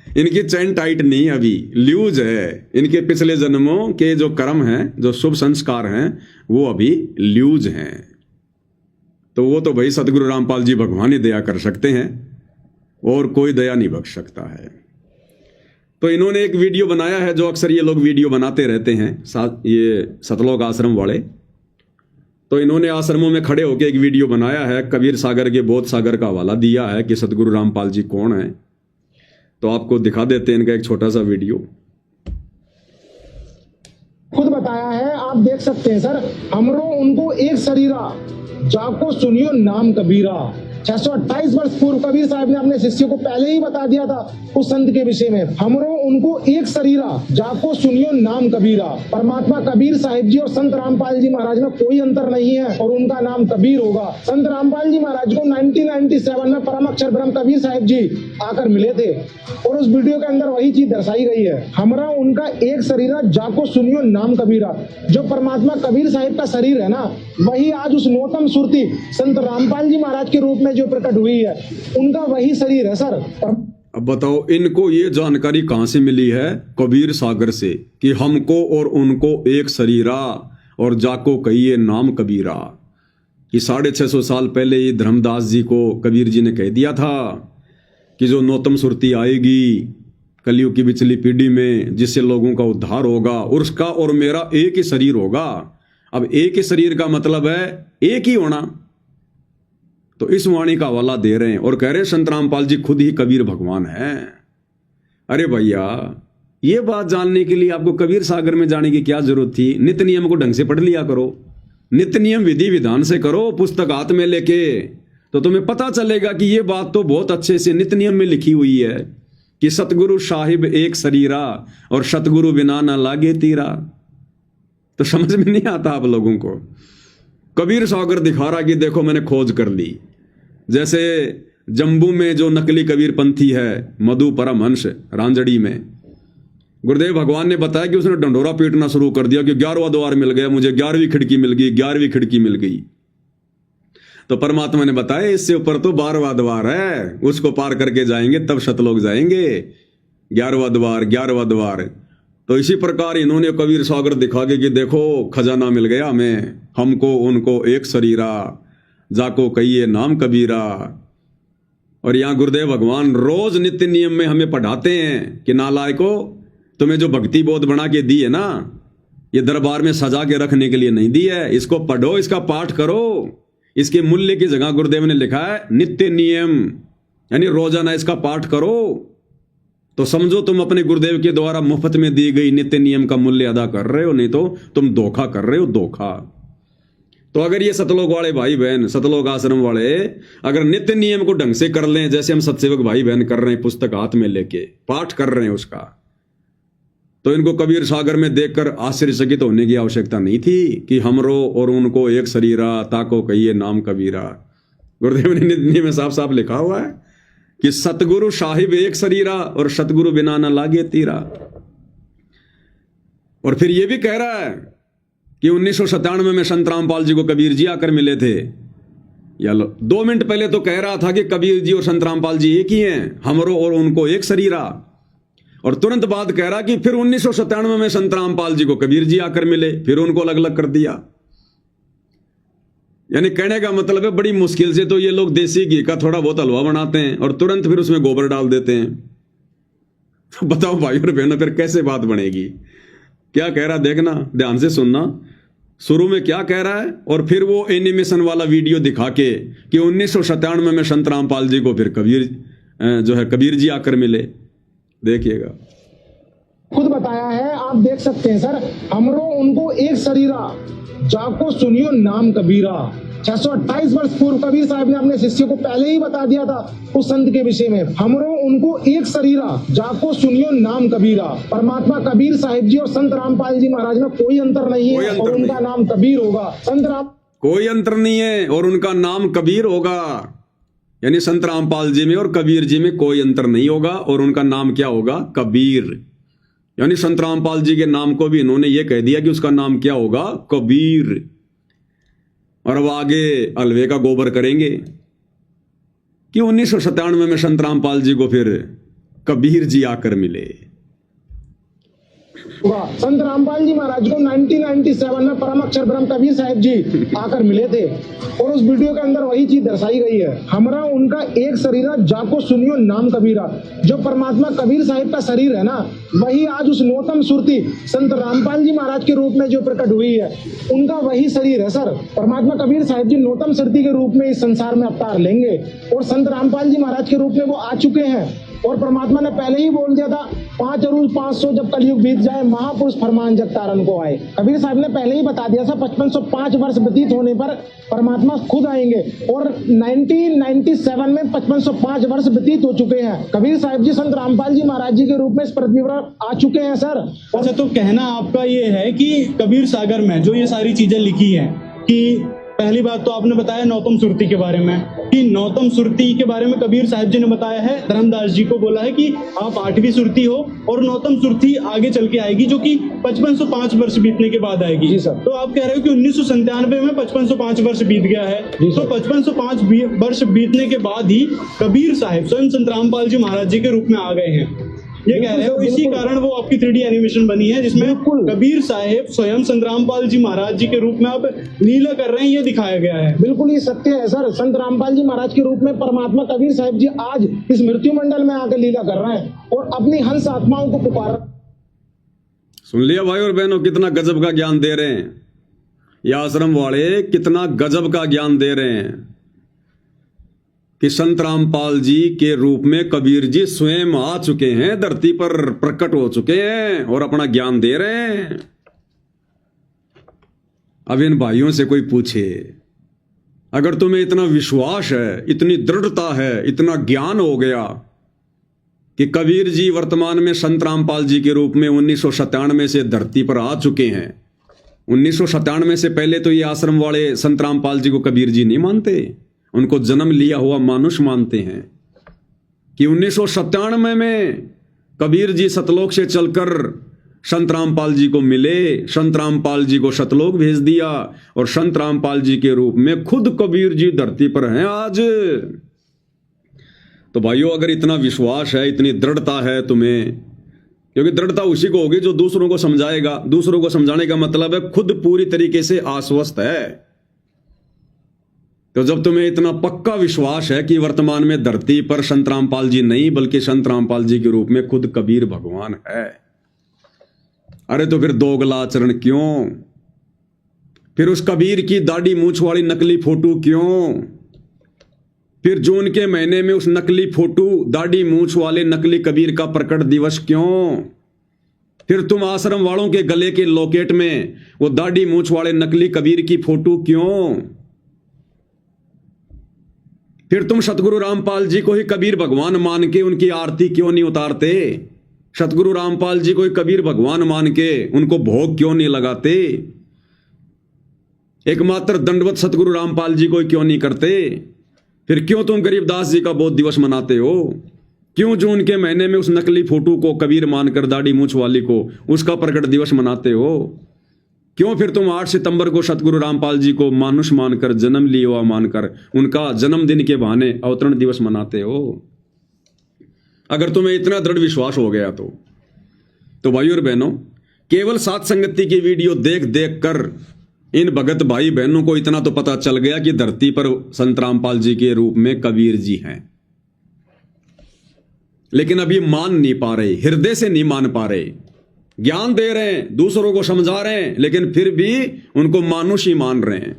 इनकी चैन टाइट नहीं, अभी लूज है। इनके पिछले जन्मों के जो कर्म हैं, जो शुभ संस्कार हैं, वो अभी लूज हैं। तो वो तो भाई सतगुरु रामपाल जी भगवान ही दया कर सकते हैं, और कोई दया नहीं बख्श सकता है। तो इन्होंने एक वीडियो बनाया है, जो अक्सर ये लोग वीडियो बनाते रहते हैं, ये सतलोक आश्रम वाले। तो इन्होंने आश्रमों में खड़े होकर एक वीडियो बनाया है, कबीर सागर के बोध सागर का हवाला दिया है कि सतगुरु रामपाल जी कौन है। तो आपको दिखा देते हैं इनका एक छोटा सा वीडियो। खुद बताया है, आप देख सकते हैं सर। हमरो उनको एक शरीरा, जाको सुनियो नाम कबीरा। 628 वर्ष पूर्व कबीर साहब ने अपने शिष्य को पहले ही बता दिया था उस संत के विषय में। हमरो उनको एक शरीरा, जाको सुनियो नाम कबीरा। परमात्मा कबीर साहिब जी और संत रामपाल जी महाराज में कोई अंतर नहीं है, और उनका नाम कबीर होगा। संत रामपाल जी महाराज को 1997 में परम अक्षर ब्रह्म कबीर साहिब जी आकर मिले थे, और उस वीडियो के अंदर वही चीज दर्शाई गई है। हमरा उनका एक शरीरा, जाको सुनियो नाम कबीरा। जो परमात्मा कबीर साहिब का शरीर है ना, वही आज उस नौतम सुरती संत रामपाल जी महाराज के रूप में जो प्रकट हुई है, उनका वही शरीर है सर। अब बताओ, इनको ये जानकारी कहां से मिली है? कबीर सागर से, कि हमको और उनको एक शरीरा, और जाको कहिए नाम कबीरा। कि 650 साल पहले ये धर्मदास जी को कबीर जी ने कह दिया था कि जो नौतम सुरती आएगी कलयुग की पिछली पीढ़ी में, जिससे लोगों का उद्धार होगा, और उसका और मेरा एक ही शरीर होगा। अब एक ही शरीर का मतलब है एक ही होना। तो इस वाणी का हवाला दे रहे हैं और कह रहे हैं संत रामपाल जी खुद ही कबीर भगवान है। अरे भैया, ये बात जानने के लिए आपको कबीर सागर में जाने की क्या जरूरत थी? नित्य नियम को ढंग से पढ़ लिया करो, नित्य नियम विधि विधान से करो, पुस्तक हाथ में लेके, तो तुम्हें पता चलेगा कि ये बात तो बहुत अच्छे से नित्य नियम में लिखी हुई है कि सतगुरु साहिब एक शरीरा और सतगुरु बिना ना लागे तीरा। तो समझ में नहीं आता आप लोगों को। कबीर सागर दिखा रहा कि देखो मैंने खोज कर ली। जैसे जम्बू में जो नकली कबीर पंथी है मधु परमहंस रांजड़ी में, गुरुदेव भगवान ने बताया कि उसने डंडोरा पीटना शुरू कर दिया कि 11वां द्वार मिल गया मुझे, 11वीं खिड़की मिल गई, 11वीं खिड़की मिल गई। तो परमात्मा ने बताया इससे ऊपर तो 12वां द्वार है, उसको पार करके जाएंगे तब सतलोक जाएंगे। 11वां द्वार, 11वां द्वार। तो इसी प्रकार इन्होंने कबीर सागर दिखा के कि देखो खजाना मिल गया हमें, हमको उनको एक शरीरा, जाको कहिए नाम कबीरा। और यहां गुरुदेव भगवान रोज नित्य नियम में हमें पढ़ाते हैं कि नालायको, तुम्हें जो भक्ति बोध बना के दी है ना, ये दरबार में सजा के रखने के लिए नहीं दी है, इसको पढ़ो, इसका पाठ करो। इसके मूल्य की जगह गुरुदेव ने लिखा है नित्य नियम, यानी रोजाना इसका पाठ करो। तो समझो तुम अपने गुरुदेव के द्वारा मुफ्त में दी गई नित्य नियम का मूल्य अदा कर रहे हो, नहीं तो तुम धोखा कर रहे हो, धोखा। तो अगर ये सतलोक वाले भाई बहन, सतलोक आश्रम वाले अगर नित्य नियम को ढंग से कर लें, जैसे हम सत्सेवक भाई बहन कर रहे हैं, पुस्तक हाथ में लेके पाठ कर रहे हैं उसका, तो इनको कबीर सागर में देखकर आश्चर्यचकित होने की आवश्यकता नहीं थी कि हमरो और उनको एक शरीरा, ताको कहिए नाम कबीरा। गुरुदेव ने नित्य नियम में साफ साफ लिखा हुआ है कि सतगुरु साहिब एक शरीरा और सतगुरु बिना न लागे तीरा। और फिर यह भी कह रहा है कि 1997 में संत रामपाल जी को कबीर जी आकर मिले थे। या लो 2 मिनट पहले तो कह रहा था कि कबीर जी और संत रामपाल जी एक ही हैं, हमरो और उनको एक शरीरा। और तुरंत बाद कह रहा कि फिर 1997 में संत रामपाल जी को कबीर जी आकर मिले, फिर उनको अलग अलग कर दिया। यानी कहने का मतलब है बड़ी मुश्किल से तो ये लोग देसी घी का थोड़ा बहुत हलवा बनाते हैं और तुरंत फिर उसमें गोबर डाल देते हैं। तो बताओ भाई और बहनों, फिर कैसे बात बनेगी? क्या कह रहा देखना, ध्यान से सुनना। शुरू में क्या कह रहा है और फिर वो एनिमेशन वाला वीडियो दिखा के कि 1997 में संत रामपाल जी को फिर कबीर जो है कबीर जी आकर मिले। देखिएगा, खुद बताया है, आप देख सकते हैं सर, हमरो उनको एक शरीरा, जाको सुनियो नाम कबीरा। 628 वर्ष पूर्व कबीर साहब ने अपने शिष्य को पहले ही बता दिया था उस संत के विषय में, हमरो उनको एक शरीरा, जाको सुनियो नाम कबीरा। परमात्मा कबीर साहिब जी और संत रामपाल जी महाराज में कोई अंतर नहीं है और उनका नाम कबीर होगा। संत राम कोई अंतर नहीं है और उनका नाम कबीर होगा। यानी संत रामपाल जी में और कबीर जी में कोई अंतर नहीं होगा और उनका नाम क्या होगा? कबीर। यानी संत रामपाल जी के नाम को भी इन्होंने ये कह दिया कि उसका नाम क्या होगा? कबीर। और अब आगे अलवे का गोबर करेंगे कि 1997 में संत रामपाल जी को फिर कबीर जी आकर मिले। संत रामपाल जी महाराज को 1997 में परम अक्षर ब्रह्म कबीर साहिब जी आकर मिले थे और उस वीडियो के अंदर वही चीज दर्शाई गई है, हमरा उनका एक शरीरा, जाको सुनियो नाम कबीरा। जो परमात्मा कबीर साहिब का शरीर है ना, वही आज उस नौतम सुरती संत रामपाल जी महाराज के रूप में जो प्रकट हुई है, उनका वही शरीर है सर। परमात्मा कबीर साहिब जी नौतम सुरती के रूप में इस संसार में अवतार लेंगे और संत रामपाल जी महाराज के रूप में वो आ चुके हैं। और परमात्मा ने पहले ही बोल दिया था, 5 अरूज 500 जब कलयुग बीत जाए, महापुरुष फरमान जग तारन को आए। कबीर साहब ने पहले ही बता दिया था 5505 वर्ष व्यतीत होने पर परमात्मा खुद आएंगे और 1997 में 5505 वर्ष व्यतीत हो चुके हैं। कबीर साहब जी संत रामपाल जी महाराज जी के रूप में इस पृथ्वी पर आ चुके हैं सर। अच्छा, तो कहना आपका ये है कि कबीर सागर में जो ये सारी चीजें लिखी हैं, कि पहली बात तो आपने बताया नौतम सुरती के बारे में, कि नौतम सुरती के बारे में कबीर साहिब जी ने बताया है, धर्मदास जी को बोला है कि आप 8वीं सुरती हो और नौतम सुरती आगे चल के आएगी जो कि 5505 वर्ष बीतने के बाद आएगी। जी सर। तो आप कह रहे हो कि 1997 में 5505 वर्ष बीत गया है, तो 5505 वर्ष बीतने के बाद ही कबीर साहिब स्वयं संत रामपाल जी महाराज जी के रूप में आ गए हैं, ये कह रहे हो। इसी कारण वो आपकी 3D एनिमेशन बनी है जिसमें कबीर साहिब स्वयं संत रामपाल जी महाराज जी के रूप में आप लीला कर रहे हैं, ये दिखाया गया है। बिल्कुल ये सत्य है सर। संत रामपाल जी महाराज के रूप में परमात्मा कबीर साहिब जी आज इस मृत्यु मंडल में आकर लीला कर रहे हैं और अपनी हंस आत्माओं को पुकार। सुन लिया भाई और बहनों, कितना गजब का ज्ञान दे रहे हैं ये आश्रम वाले, कितना गजब का ज्ञान दे रहे हैं। कि संत रामपाल जी के रूप में कबीर जी स्वयं आ चुके हैं, धरती पर प्रकट हो चुके हैं और अपना ज्ञान दे रहे हैं। अब इन भाइयों से कोई पूछे, अगर तुम्हें इतना विश्वास है, इतनी दृढ़ता है, इतना ज्ञान हो गया कि कबीर जी वर्तमान में संत रामपाल जी के रूप में 1997 से धरती पर आ चुके हैं। 1997 से पहले तो ये आश्रम वाले संत रामपाल जी को कबीर जी नहीं मानते, उनको जन्म लिया हुआ मानुष मानते हैं कि 1997 में कबीर जी सतलोक से चलकर संत रामपाल जी को मिले, संत रामपाल जी को सतलोक भेज दिया और संत रामपाल जी के रूप में खुद कबीर जी धरती पर हैं आज। तो भाइयों, अगर इतना विश्वास है, इतनी दृढ़ता है तुम्हें, क्योंकि दृढ़ता उसी को होगी जो दूसरों को समझाएगा। दूसरों को समझाने का मतलब है खुद पूरी तरीके से आश्वस्त है। तो जब तुम्हें इतना पक्का विश्वास है कि वर्तमान में धरती पर संत रामपाल जी नहीं बल्कि संत रामपाल जी के रूप में खुद कबीर भगवान है, अरे तो फिर दोगला आचरण क्यों? फिर उस कबीर की दाढ़ी मूंछ वाली नकली फोटो क्यों? फिर जून के महीने में उस नकली फोटो, दाढ़ी मूंछ वाले नकली कबीर का प्रकट दिवस क्यों? फिर तुम आश्रम वालों के गले के लॉकेट में वो दाढ़ी मूंछ वाले नकली कबीर की फोटो क्यों? फिर तुम सतगुरु रामपाल जी को ही कबीर भगवान मान के उनकी आरती क्यों नहीं उतारते? सतगुरु रामपाल जी को ही कबीर भगवान मान के उनको भोग क्यों नहीं लगाते? एकमात्र दंडवत सतगुरु रामपाल जी को क्यों नहीं करते? फिर क्यों तुम गरीबदास जी का बोध दिवस मनाते हो? क्यों जून के महीने में उस नकली फोटो को कबीर मानकर, दाढ़ी मूंछ वाली को, उसका प्रकट दिवस मनाते हो? क्यों फिर तुम 8 सितंबर को सतगुरु रामपाल जी को मानुष मानकर, जन्म लिया हुआ मानकर उनका जन्मदिन के बहाने अवतरण दिवस मनाते हो? अगर तुम्हें इतना दृढ़ विश्वास हो गया तो भाइयों और बहनों, केवल सात संगति की वीडियो देख देख कर इन भगत भाई बहनों को इतना तो पता चल गया कि धरती पर संत रामपाल जी के रूप में कबीर जी हैं, लेकिन अभी मान नहीं पा रहे, हृदय से नहीं मान पा रहे। ज्ञान दे रहे हैं, दूसरों को समझा रहे हैं, लेकिन फिर भी उनको मानुष ही मान रहे हैं।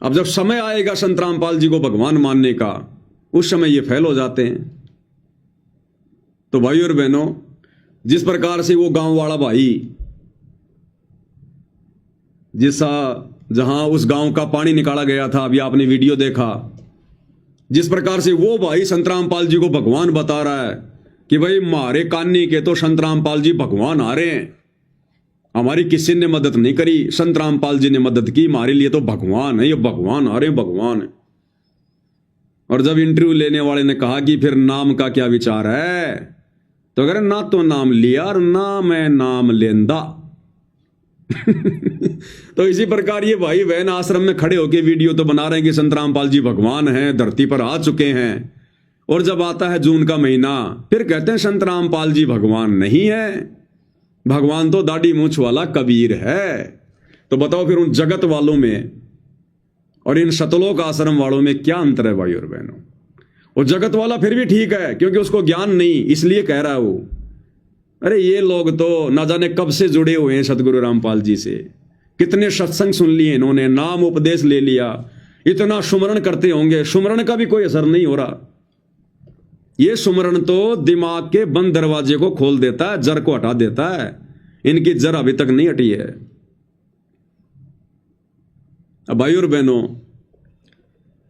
अब जब समय आएगा संत रामपाल जी को भगवान मानने का, उस समय ये फेल हो जाते हैं। तो भाइयों और बहनों, जिस प्रकार से वो गांव वाला भाई, जहां उस गांव का पानी निकाला गया था, अभी आपने वीडियो देखा, जिस प्रकार से वो भाई संत रामपाल जी को भगवान बता रहा है कि भाई मारे कान्नी के तो संत रामपाल जी भगवान आ रहे हैं, हमारी किसी ने मदद नहीं करी, संत रामपाल जी ने मदद की, हमारे लिए तो भगवान है, ये भगवान आ रहे हैं, भगवान है। और जब इंटरव्यू लेने वाले ने कहा कि फिर नाम का क्या विचार है, तो अगर ना तो नाम लिया और ना मैं नाम लेंदा। तो इसी प्रकार ये भाई बहन आश्रम में खड़े होकर वीडियो तो बना रहे हैं कि संत रामपाल जी भगवान हैं, धरती पर आ चुके हैं, और जब आता है जून का महीना फिर कहते हैं संत रामपाल जी भगवान नहीं है, भगवान तो दाढ़ी मूंछ वाला कबीर है। तो बताओ फिर उन जगत वालों में और इन सतलोक आश्रम वालों में क्या अंतर है भाई और बहनों? वो जगत वाला फिर भी ठीक है क्योंकि उसको ज्ञान नहीं, इसलिए कह रहा है वो। अरे ये लोग तो ना जाने कब से जुड़े हुए हैं सतगुरु रामपाल जी से, कितने सत्संग सुन लिए इन्होंने, नाम उपदेश ले लिया, इतना सुमरण करते होंगे, सुमरण का भी कोई असर नहीं हो रहा। ये सुमरण तो दिमाग के बंद दरवाजे को खोल देता है, जड़ को हटा देता है, इनकी जड़ अभी तक नहीं हटी है। अब भाई और बहनों,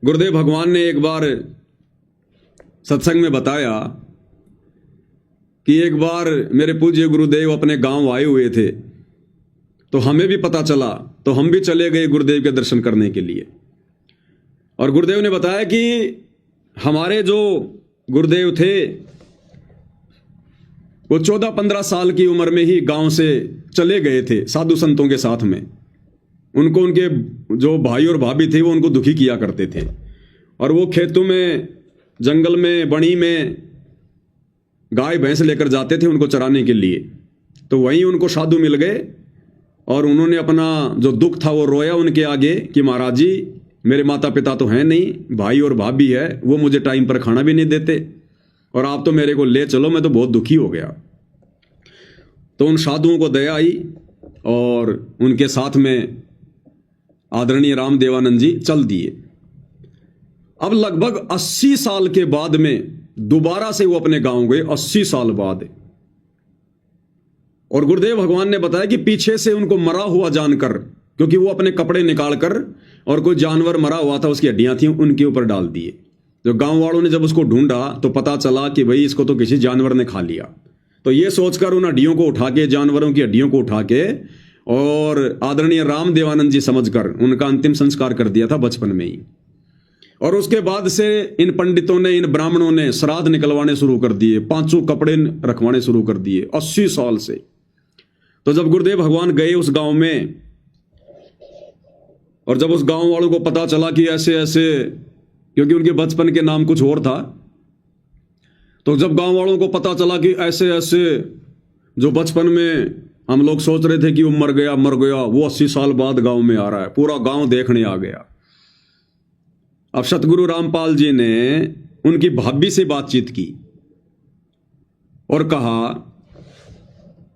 गुरुदेव भगवान ने एक बार सत्संग में बताया कि एक बार मेरे पूज्य गुरुदेव अपने गांव आए हुए थे, तो हमें भी पता चला, तो हम भी चले गए गुरुदेव के दर्शन करने के लिए। और गुरुदेव ने बताया कि हमारे जो गुरुदेव थे वो 14-15 साल की उम्र में ही गांव से चले गए थे साधु संतों के साथ में। उनको उनके जो भाई और भाभी थे वो उनको दुखी किया करते थे, और वो खेतों में, जंगल में, बणी में गाय भैंस लेकर जाते थे उनको चराने के लिए। तो वहीं उनको साधु मिल गए और उन्होंने अपना जो दुख था वो रोया उनके आगे कि महाराज जी, मेरे माता पिता तो हैं नहीं, भाई और भाभी है, वो मुझे टाइम पर खाना भी नहीं देते, और आप तो मेरे को ले चलो, मैं तो बहुत दुखी हो गया। तो उन साधुओं को दया आई और उनके साथ में आदरणीय रामदेवानंद जी चल दिए। अब लगभग 80 साल के बाद में दोबारा से वो अपने गांव गए, 80 साल बाद। और गुरुदेव भगवान ने बताया कि पीछे से उनको मरा हुआ जानकर, क्योंकि वो अपने कपड़े निकालकर और कोई जानवर मरा हुआ था उसकी हड्डियां थी उनके ऊपर डाल दिए। जो गांव वालों ने जब उसको ढूंढा तो पता चला कि भाई इसको तो किसी जानवर ने खा लिया। तो ये सोचकर उन हड्डियों को उठा के, जानवरों की हड्डियों को उठा के, और आदरणीय राम देवानंद जी समझकर उनका अंतिम संस्कार कर दिया था बचपन में ही। और उसके बाद से इन पंडितों ने, इन ब्राह्मणों ने श्राद्ध निकलवाने शुरू कर दिए, 500 कपड़े रखवाने शुरू कर दिए 80 साल से। तो जब गुरुदेव भगवान गए उस गांव में, और जब उस गांव वालों को पता चला कि ऐसे ऐसे, क्योंकि उनके बचपन के नाम कुछ और था, तो जब गांव वालों को पता चला कि ऐसे ऐसे जो बचपन में हम लोग सोच रहे थे कि वो मर गया, वो 80 साल बाद गांव में आ रहा है, पूरा गांव देखने आ गया। अब सतगुरु रामपाल जी ने उनकी भाभी से बातचीत की और कहा,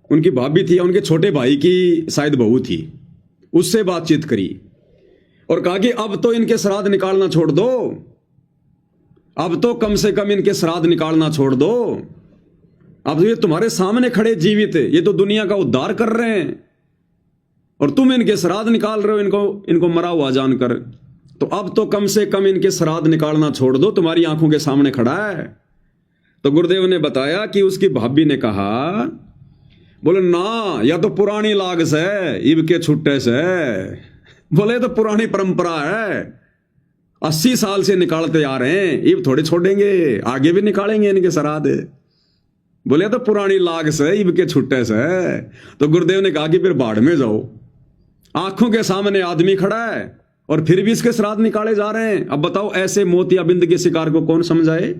उनकी भाभी थी, उनके छोटे भाई की शायद बहू थी, उससे बातचीत करी और कहा कि अब तो इनके श्राद्ध निकालना छोड़ दो, अब तो कम से कम इनके श्राद्ध निकालना छोड़ दो। अब ये तुम्हारे सामने खड़े जीवित, ये तो दुनिया का उद्धार कर रहे हैं और तुम इनके श्राद्ध निकाल रहे हो इनको मरा हुआ जानकर। तो अब तो कम से कम इनके श्राद्ध निकालना छोड़ दो, तुम्हारी आंखों के सामने खड़ा है। तो गुरुदेव ने बताया कि उसकी भाभी ने कहा, बोले ना, या तो पुरानी लाग से इब के छुट्टे से, बोले तो पुरानी परंपरा है, 80 साल से निकालते आ रहे हैं, इब थोड़े छोड़ेंगे, आगे भी निकालेंगे इनके श्राद्ध। बोले तो पुरानी लाग से इब के छुट्टे से। तो गुरुदेव ने कहा कि फिर बाढ़ में जाओ, आंखों के सामने आदमी खड़ा है और फिर भी इसके श्राद्ध निकाले जा रहे हैं। अब बताओ ऐसे मोतियाबिंद के शिकार को कौन समझाए।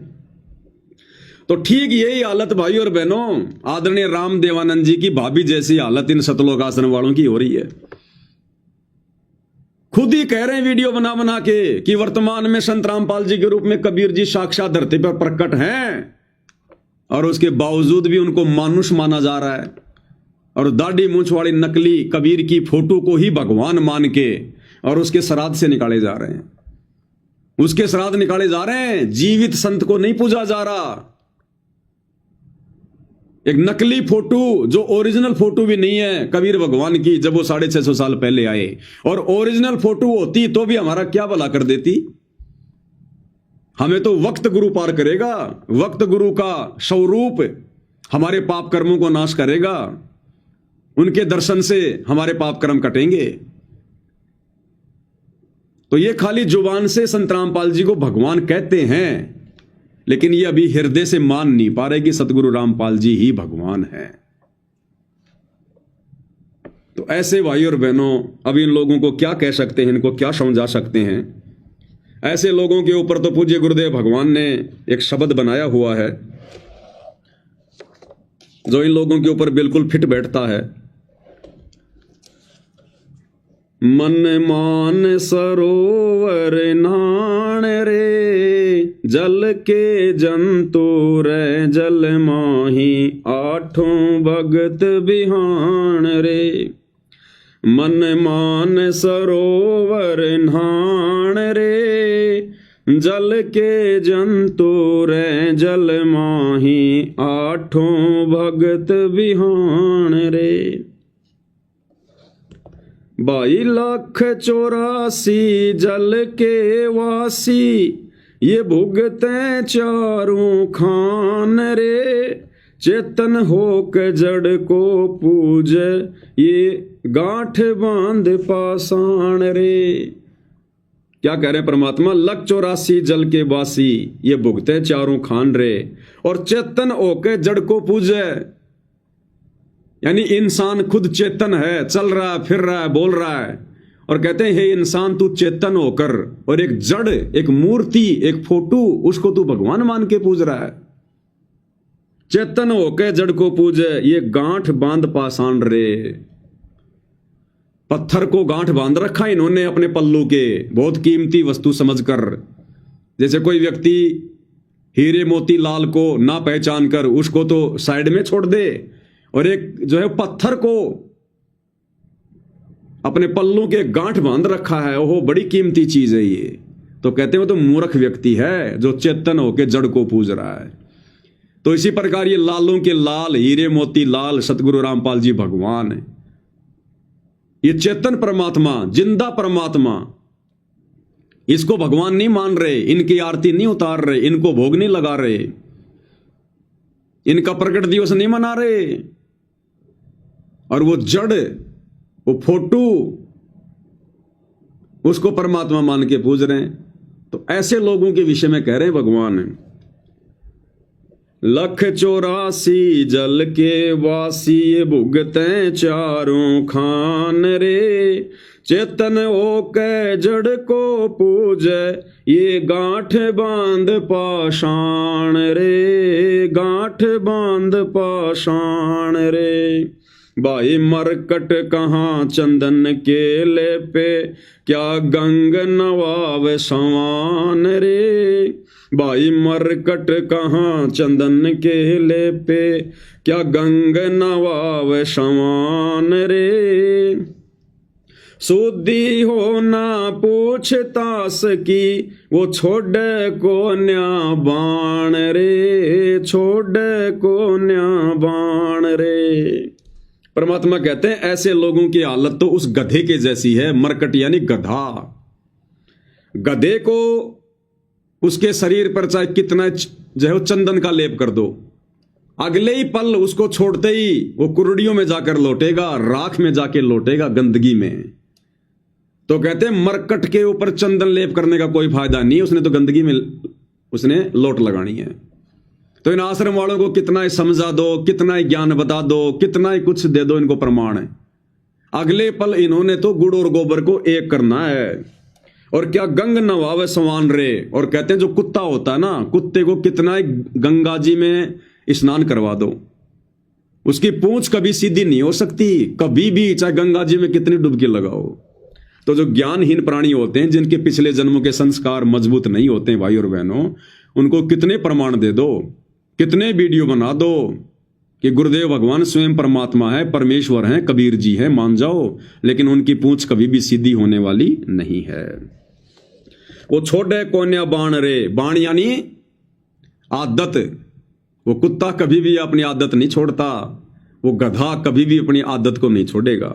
तो ठीक यही हालत भाई और बहनों, आदरणीय राम देवानंद जी की भाभी जैसी हालत इन सतलोक आश्रम वालों की हो रही है। खुद ही कह रहे हैं वीडियो बना बना के कि वर्तमान में संत रामपाल जी के रूप में कबीर जी साक्षात धरती पर प्रकट हैं, और उसके बावजूद भी उनको मानुष माना जा रहा है और दाढ़ी मूंछ वाली नकली कबीर की फोटो को ही भगवान मान के और उसके श्राद्ध से निकाले जा रहे हैं, उसके श्राद्ध निकाले जा रहे हैं। जीवित संत को नहीं पूजा जा रहा, एक नकली फोटो जो ओरिजिनल फोटो भी नहीं है कबीर भगवान की, जब वो 650 साल पहले आए। और ओरिजिनल फोटो होती तो भी हमारा क्या भला कर देती। हमें तो वक्त गुरु पार करेगा, वक्त गुरु का स्वरूप हमारे पाप कर्मों को नाश करेगा, उनके दर्शन से हमारे पाप कर्म कटेंगे। तो ये खाली जुबान से संत रामपाल जी को भगवान कहते हैं, लेकिन ये अभी हृदय से मान नहीं पा रहे कि सतगुरु रामपाल जी ही भगवान हैं। तो ऐसे भाई और बहनों, अब इन लोगों को क्या कह सकते हैं, इनको क्या समझा सकते हैं। ऐसे लोगों के ऊपर तो पूज्य गुरुदेव भगवान ने एक शब्द बनाया हुआ है जो इन लोगों के ऊपर बिल्कुल फिट बैठता है। मन मान सरोवर नाण रे, जल के जंतु रे जल माही, आठों भगत बिहान रे। मन मान सरोवर नाण रे, जल के जंतु रे जल माही, आठों भगत बिहान रे। 22,84,000 जल के वासी, ये भुगते चारों खान रे। चेतन होके जड़ को पूज, ये गांठ बांध पाषाण रे। क्या कह रहे हैं परमात्मा, 1,84,000 जल के वासी, ये भुगते चारों खान रे, और चेतन होके जड़ को पूजे। यानी इंसान खुद चेतन है, चल रहा है, फिर रहा है, बोल रहा है, और कहते हैं हे इंसान तू चेतन होकर और एक जड़, एक मूर्ति, एक फोटो, उसको तू भगवान मान के पूज रहा है। चेतन होके जड़ को पूजे, ये गांठ बांध पाषाण रे। पत्थर को गांठ बांध रखा इन्होंने अपने पल्लू के, बहुत कीमती वस्तु समझकर। जैसे कोई व्यक्ति हीरे मोती लाल को ना पहचान कर उसको तो साइड में छोड़ दे, और एक जो है पत्थर को अपने पल्लू के गांठ बांध रखा है, ओहो बड़ी कीमती चीज है ये। तो कहते हैं वो तो मूर्ख व्यक्ति है जो चेतन होकर जड़ को पूज रहा है। तो इसी प्रकार ये लालों के लाल, हीरे मोती लाल सतगुरु रामपाल जी भगवान है। ये चेतन परमात्मा, जिंदा परमात्मा, इसको भगवान नहीं मान रहे, इनकी आरती नहीं उतार रहे, इनको भोग नहीं लगा रहे, इनका प्रकट दिवस नहीं मना रहे, और वो जड़, वो फोटो, उसको परमात्मा मान के पूज रहे हैं। तो ऐसे लोगों के विषय में कह रहे हैं भगवान, 184 जल के वासी भुगते चारों खान रे, चेतन हो के जड़ को पूजे ये गांठ बांध पाषाण रे, गांठ बांध पाषाण रे। भाई मरकट कहाँ चंदन के ले पे, क्या गंग नवाव सवान रे। भाई मरकट कहाँ चंदन के ले पे, क्या गंग नवाव सवान रे। सुधी हो ना पूछतास की, वो छोड़े को न्या बाण रे, छोड़े को न्या बाण रे। परमात्मा कहते हैं ऐसे लोगों की हालत तो उस गधे के जैसी है। मरकट यानी गधा। गधे को उसके शरीर पर चाहे कितना जो है चंदन का लेप कर दो, अगले ही पल उसको छोड़ते ही वो कुर्डियों में जाकर लौटेगा, राख में जाके लौटेगा, गंदगी में। तो कहते हैं मरकट के ऊपर चंदन लेप करने का कोई फायदा नहीं, उसने तो गंदगी में उसने लोट लगानी है। तो इन आश्रम वालों को कितना ही समझा दो, कितना ही ज्ञान बता दो, कितना ही कुछ दे दो, इनको प्रमाण है, अगले पल इन्होंने तो गुड़ और गोबर को एक करना है। और क्या गंग नवावे सवान रे। और कहते हैं जो कुत्ता होता है ना, कुत्ते को कितना ही गंगा जी में स्नान करवा दो, उसकी पूंछ कभी सीधी नहीं हो सकती, कभी भी, चाहे गंगा जी में कितनी डुबकी लगाओ। तो जो ज्ञानहीन प्राणी होते हैं, जिनके पिछले जन्मों के संस्कार मजबूत नहीं होते हैं भाई और बहनों, उनको कितने प्रमाण दे दो, कितने वीडियो बना दो कि गुरुदेव भगवान स्वयं परमात्मा है, परमेश्वर हैं, कबीर जी हैं, मान जाओ, लेकिन उनकी पूंछ कभी भी सीधी होने वाली नहीं है। वो छोड़े कोन्या बाण रे, बाण यानी आदत। वो कुत्ता कभी भी अपनी आदत नहीं छोड़ता, वो गधा कभी भी अपनी आदत को नहीं छोड़ेगा।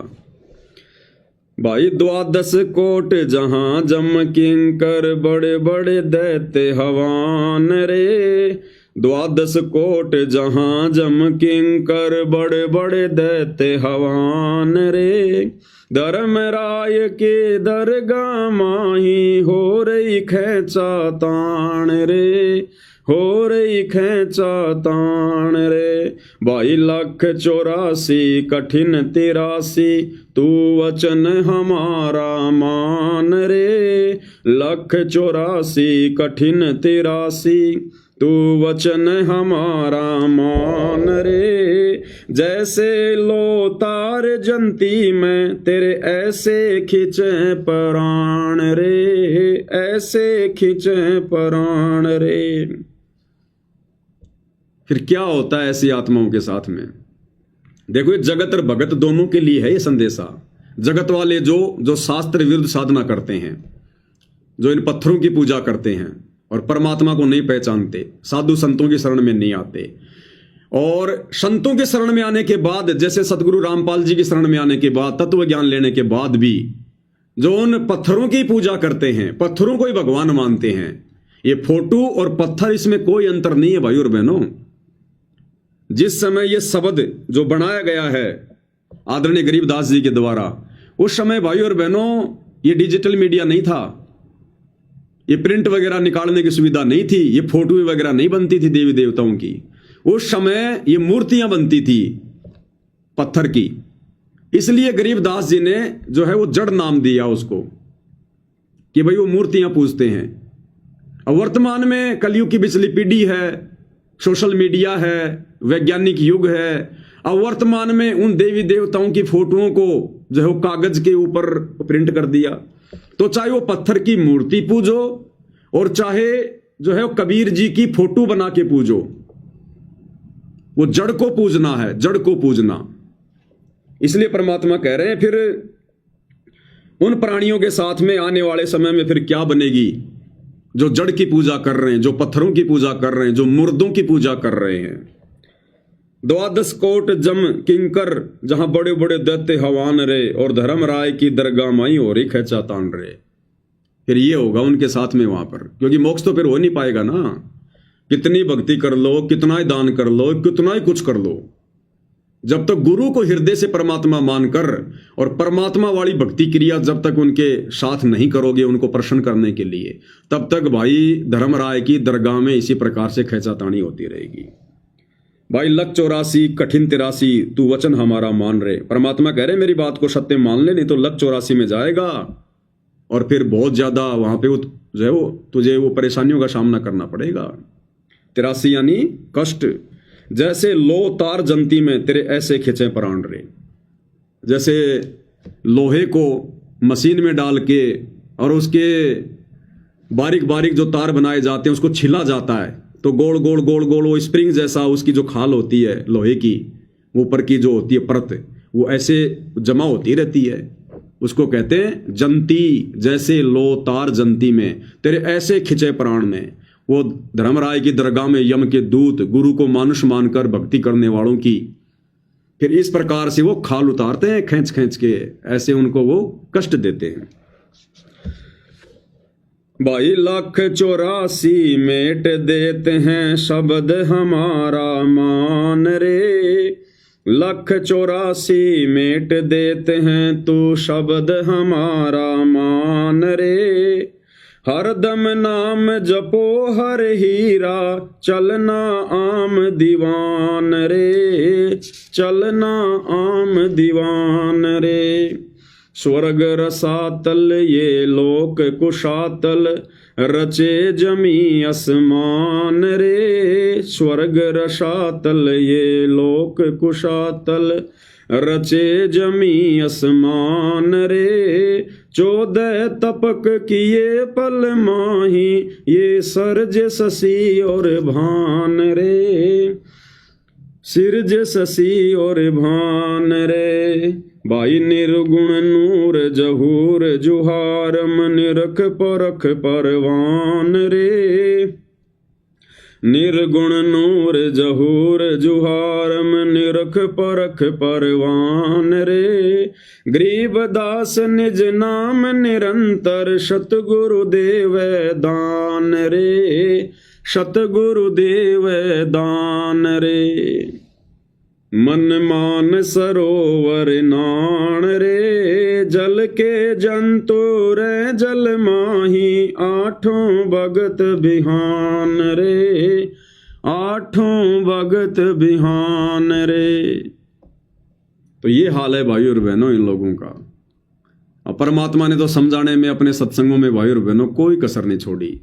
भाई 12 कोट जहां जम किंकर, बड़े बड़े दैत्य हवान रे। 12 कोट जहां जम किंकर, बड़े बड़े दैत्य हवान रे। धर्मराय के दरगाह माही, हो रही खेचा ताण रे, हो रही खेचा ताण रे। भाई 184 कठिन 83, तू वचन हमारा मान रे। 184 कठिन 83, तू वचन हमारा मान रे। जैसे लो तार जंती में, तेरे ऐसे खिंचे प्राण रे, ऐसे खिंचे प्राण रे। फिर क्या होता है ऐसी आत्माओं के साथ में? देखो, ये जगत और भगत दोनों के लिए है ये संदेशा। जगत वाले जो शास्त्र विरुद्ध साधना करते हैं, जो इन पत्थरों की पूजा करते हैं और परमात्मा को नहीं पहचानते, साधु संतों की शरण में नहीं आते, और संतों के शरण में आने के बाद, जैसे सतगुरु रामपाल जी की शरण में आने के बाद, तत्व ज्ञान लेने के बाद भी जो उन पत्थरों की पूजा करते हैं, पत्थरों को ही भगवान मानते हैं, ये फोटो और पत्थर, इसमें कोई अंतर नहीं है भाई और बहनों। जिस समय ये शब्द जो बनाया गया है आदरणीय गरीबदास जी के द्वारा, उस समय भाई और बहनों ये डिजिटल मीडिया नहीं था, ये प्रिंट वगैरह निकालने की सुविधा नहीं थी, ये फोटो वगैरह नहीं बनती थी देवी देवताओं की। उस समय ये मूर्तियां बनती थी पत्थर की। इसलिए गरीबदास जी ने जो है वो जड़ नाम दिया उसको, कि भाई वो मूर्तियां पूजते हैं। अब वर्तमान में कलयुग की पिछली पीढ़ी है, सोशल मीडिया है, वैज्ञानिक युग है। अब वर्तमान में उन देवी देवताओं की फोटोओं को जो है वो कागज के ऊपर प्रिंट कर दिया। तो चाहे वो पत्थर की मूर्ति पूजो, और चाहे जो है वो कबीर जी की फोटो बना के पूजो, वो जड़ को पूजना है, जड़ को पूजना। इसलिए परमात्मा कह रहे हैं फिर उन प्राणियों के साथ में आने वाले समय में फिर क्या बनेगी, जो जड़ की पूजा कर रहे हैं, जो पत्थरों की पूजा कर रहे हैं, जो मुर्दों की पूजा कर रहे हैं। 12 कोट जम किंकर जहां बड़े बड़े दैत्य हवान रे, और धर्मराय की दरगाह माई हो रही खेचा तान रे। फिर ये होगा उनके साथ में वहां पर, क्योंकि मोक्ष तो फिर हो नहीं पाएगा ना। कितनी भक्ति कर लो, कितना ही दान कर लो, कितना ही कुछ कर लो, जब तक गुरु को हृदय से परमात्मा मानकर और परमात्मा वाली भक्ति क्रिया जब तक उनके साथ नहीं करोगे उनको प्रसन्न करने के लिए, तब तक भाई धर्मराय की दरगाह में इसी प्रकार से खेचातानी होती रहेगी। भाई 184 कठिन 83 तू वचन हमारा मान रहे। परमात्मा कह रहे मेरी बात को सत्य मान ले, नहीं तो 184 में जाएगा और फिर बहुत ज्यादा वहां पे जो है वो तुझे वो परेशानियों का सामना करना पड़ेगा। 83 यानी कष्ट। जैसे लो तार जंती में तेरे ऐसे खिंचे प्राण रे। जैसे लोहे को मशीन में डाल के और उसके बारीक बारीक जो तार बनाए जाते हैं उसको छिला जाता है, तो गोल गोल गोल गोल वो स्प्रिंग जैसा उसकी जो खाल होती है लोहे की, ऊपर की जो होती है परत, वो ऐसे जमा होती रहती है, उसको कहते हैं जंती। जैसे लो तार जंती में तेरे ऐसे खिंचे प्राण में। वो धर्मराय की दरगाह में यम के दूत गुरु को मानुष मानकर भक्ति करने वालों की फिर इस प्रकार से वो खाल उतारते हैं खींच खींच के, ऐसे उनको वो कष्ट देते हैं। भाई 184 मेट देते हैं शब्द हमारा मान रे। 184 मेट देते हैं तू शब्द हमारा मान रे। हरदम नाम जपो हर हीरा, चलना आम दीवान रे, चलना आम दीवान रे। स्वर्ग रसातल ये लोक कुशातल, रचे जमी आसमान रे। स्वर्ग रसातल ये लोक कुशातल, रचे जमी आसमान रे। 14 तपक किए पल माही, ये सरज शशि और भान रे, सिरज शशि और भान रे। भाई निर्गुण नूर जहूर जुहारम, निरख परख परवान रे। निर्गुण नूर जहूर जुहारम, निरख परख परवान रे। गरीबदास निज नाम निरंतर, सतगुरुदेव दान रे, सतगुरुदेव दान रे। मन मान सरोवर नाण रे, जल के जंतु रे जल माही। 8 भगत बिहान रे, 8 भगत बिहान रे। तो ये हाल है भाई और बहनों इन लोगों का। अब परमात्मा ने तो समझाने में अपने सत्संगों में भाई और बहनों कोई कसर नहीं छोड़ी।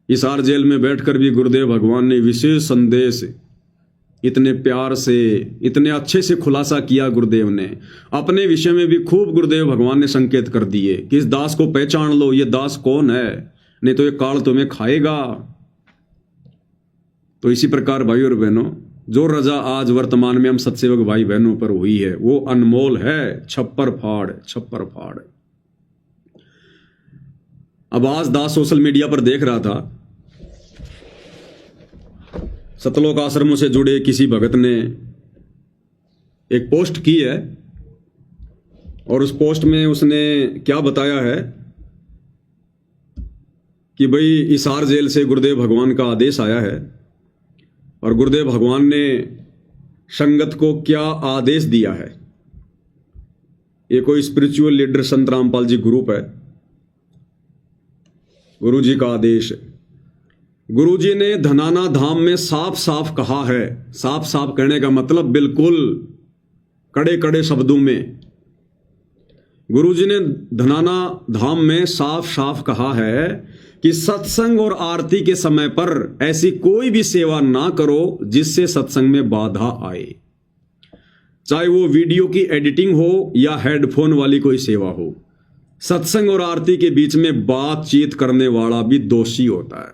हिसार जेल में बैठकर भी गुरुदेव भगवान ने विशेष संदेश इतने प्यार से इतने अच्छे से खुलासा किया। गुरुदेव ने अपने विषय में भी खूब गुरुदेव भगवान ने संकेत कर दिए कि इस दास को पहचान लो, ये दास कौन है, नहीं तो ये काल तुम्हें खाएगा। तो इसी प्रकार भाई और बहनों जो रजा आज वर्तमान में हम सत्सेवक भाई बहनों पर हुई है वो अनमोल है। छप्पर फाड़, छप्पर फाड़। अब आज दास सोशल मीडिया पर देख रहा था, सतलोक आश्रमों से जुड़े किसी भगत ने एक पोस्ट की है और उस पोस्ट में उसने क्या बताया है कि भाई हिसार जेल से गुरुदेव भगवान का आदेश आया है और गुरुदेव भगवान ने संगत को क्या आदेश दिया है। ये कोई स्पिरिचुअल लीडर संत रामपाल जी ग्रुप है, गुरु जी का आदेश है। गुरु जी ने धनाना धाम में साफ साफ कहा है, साफ साफ कहने का मतलब बिल्कुल कड़े कड़े शब्दों में गुरु जी ने धनाना धाम में साफ साफ कहा है कि सत्संग और आरती के समय पर ऐसी कोई भी सेवा ना करो जिससे सत्संग में बाधा आए, चाहे वो वीडियो की एडिटिंग हो या हेडफोन वाली कोई सेवा हो। सत्संग और आरती के बीच में बातचीत करने वाला भी दोषी होता है।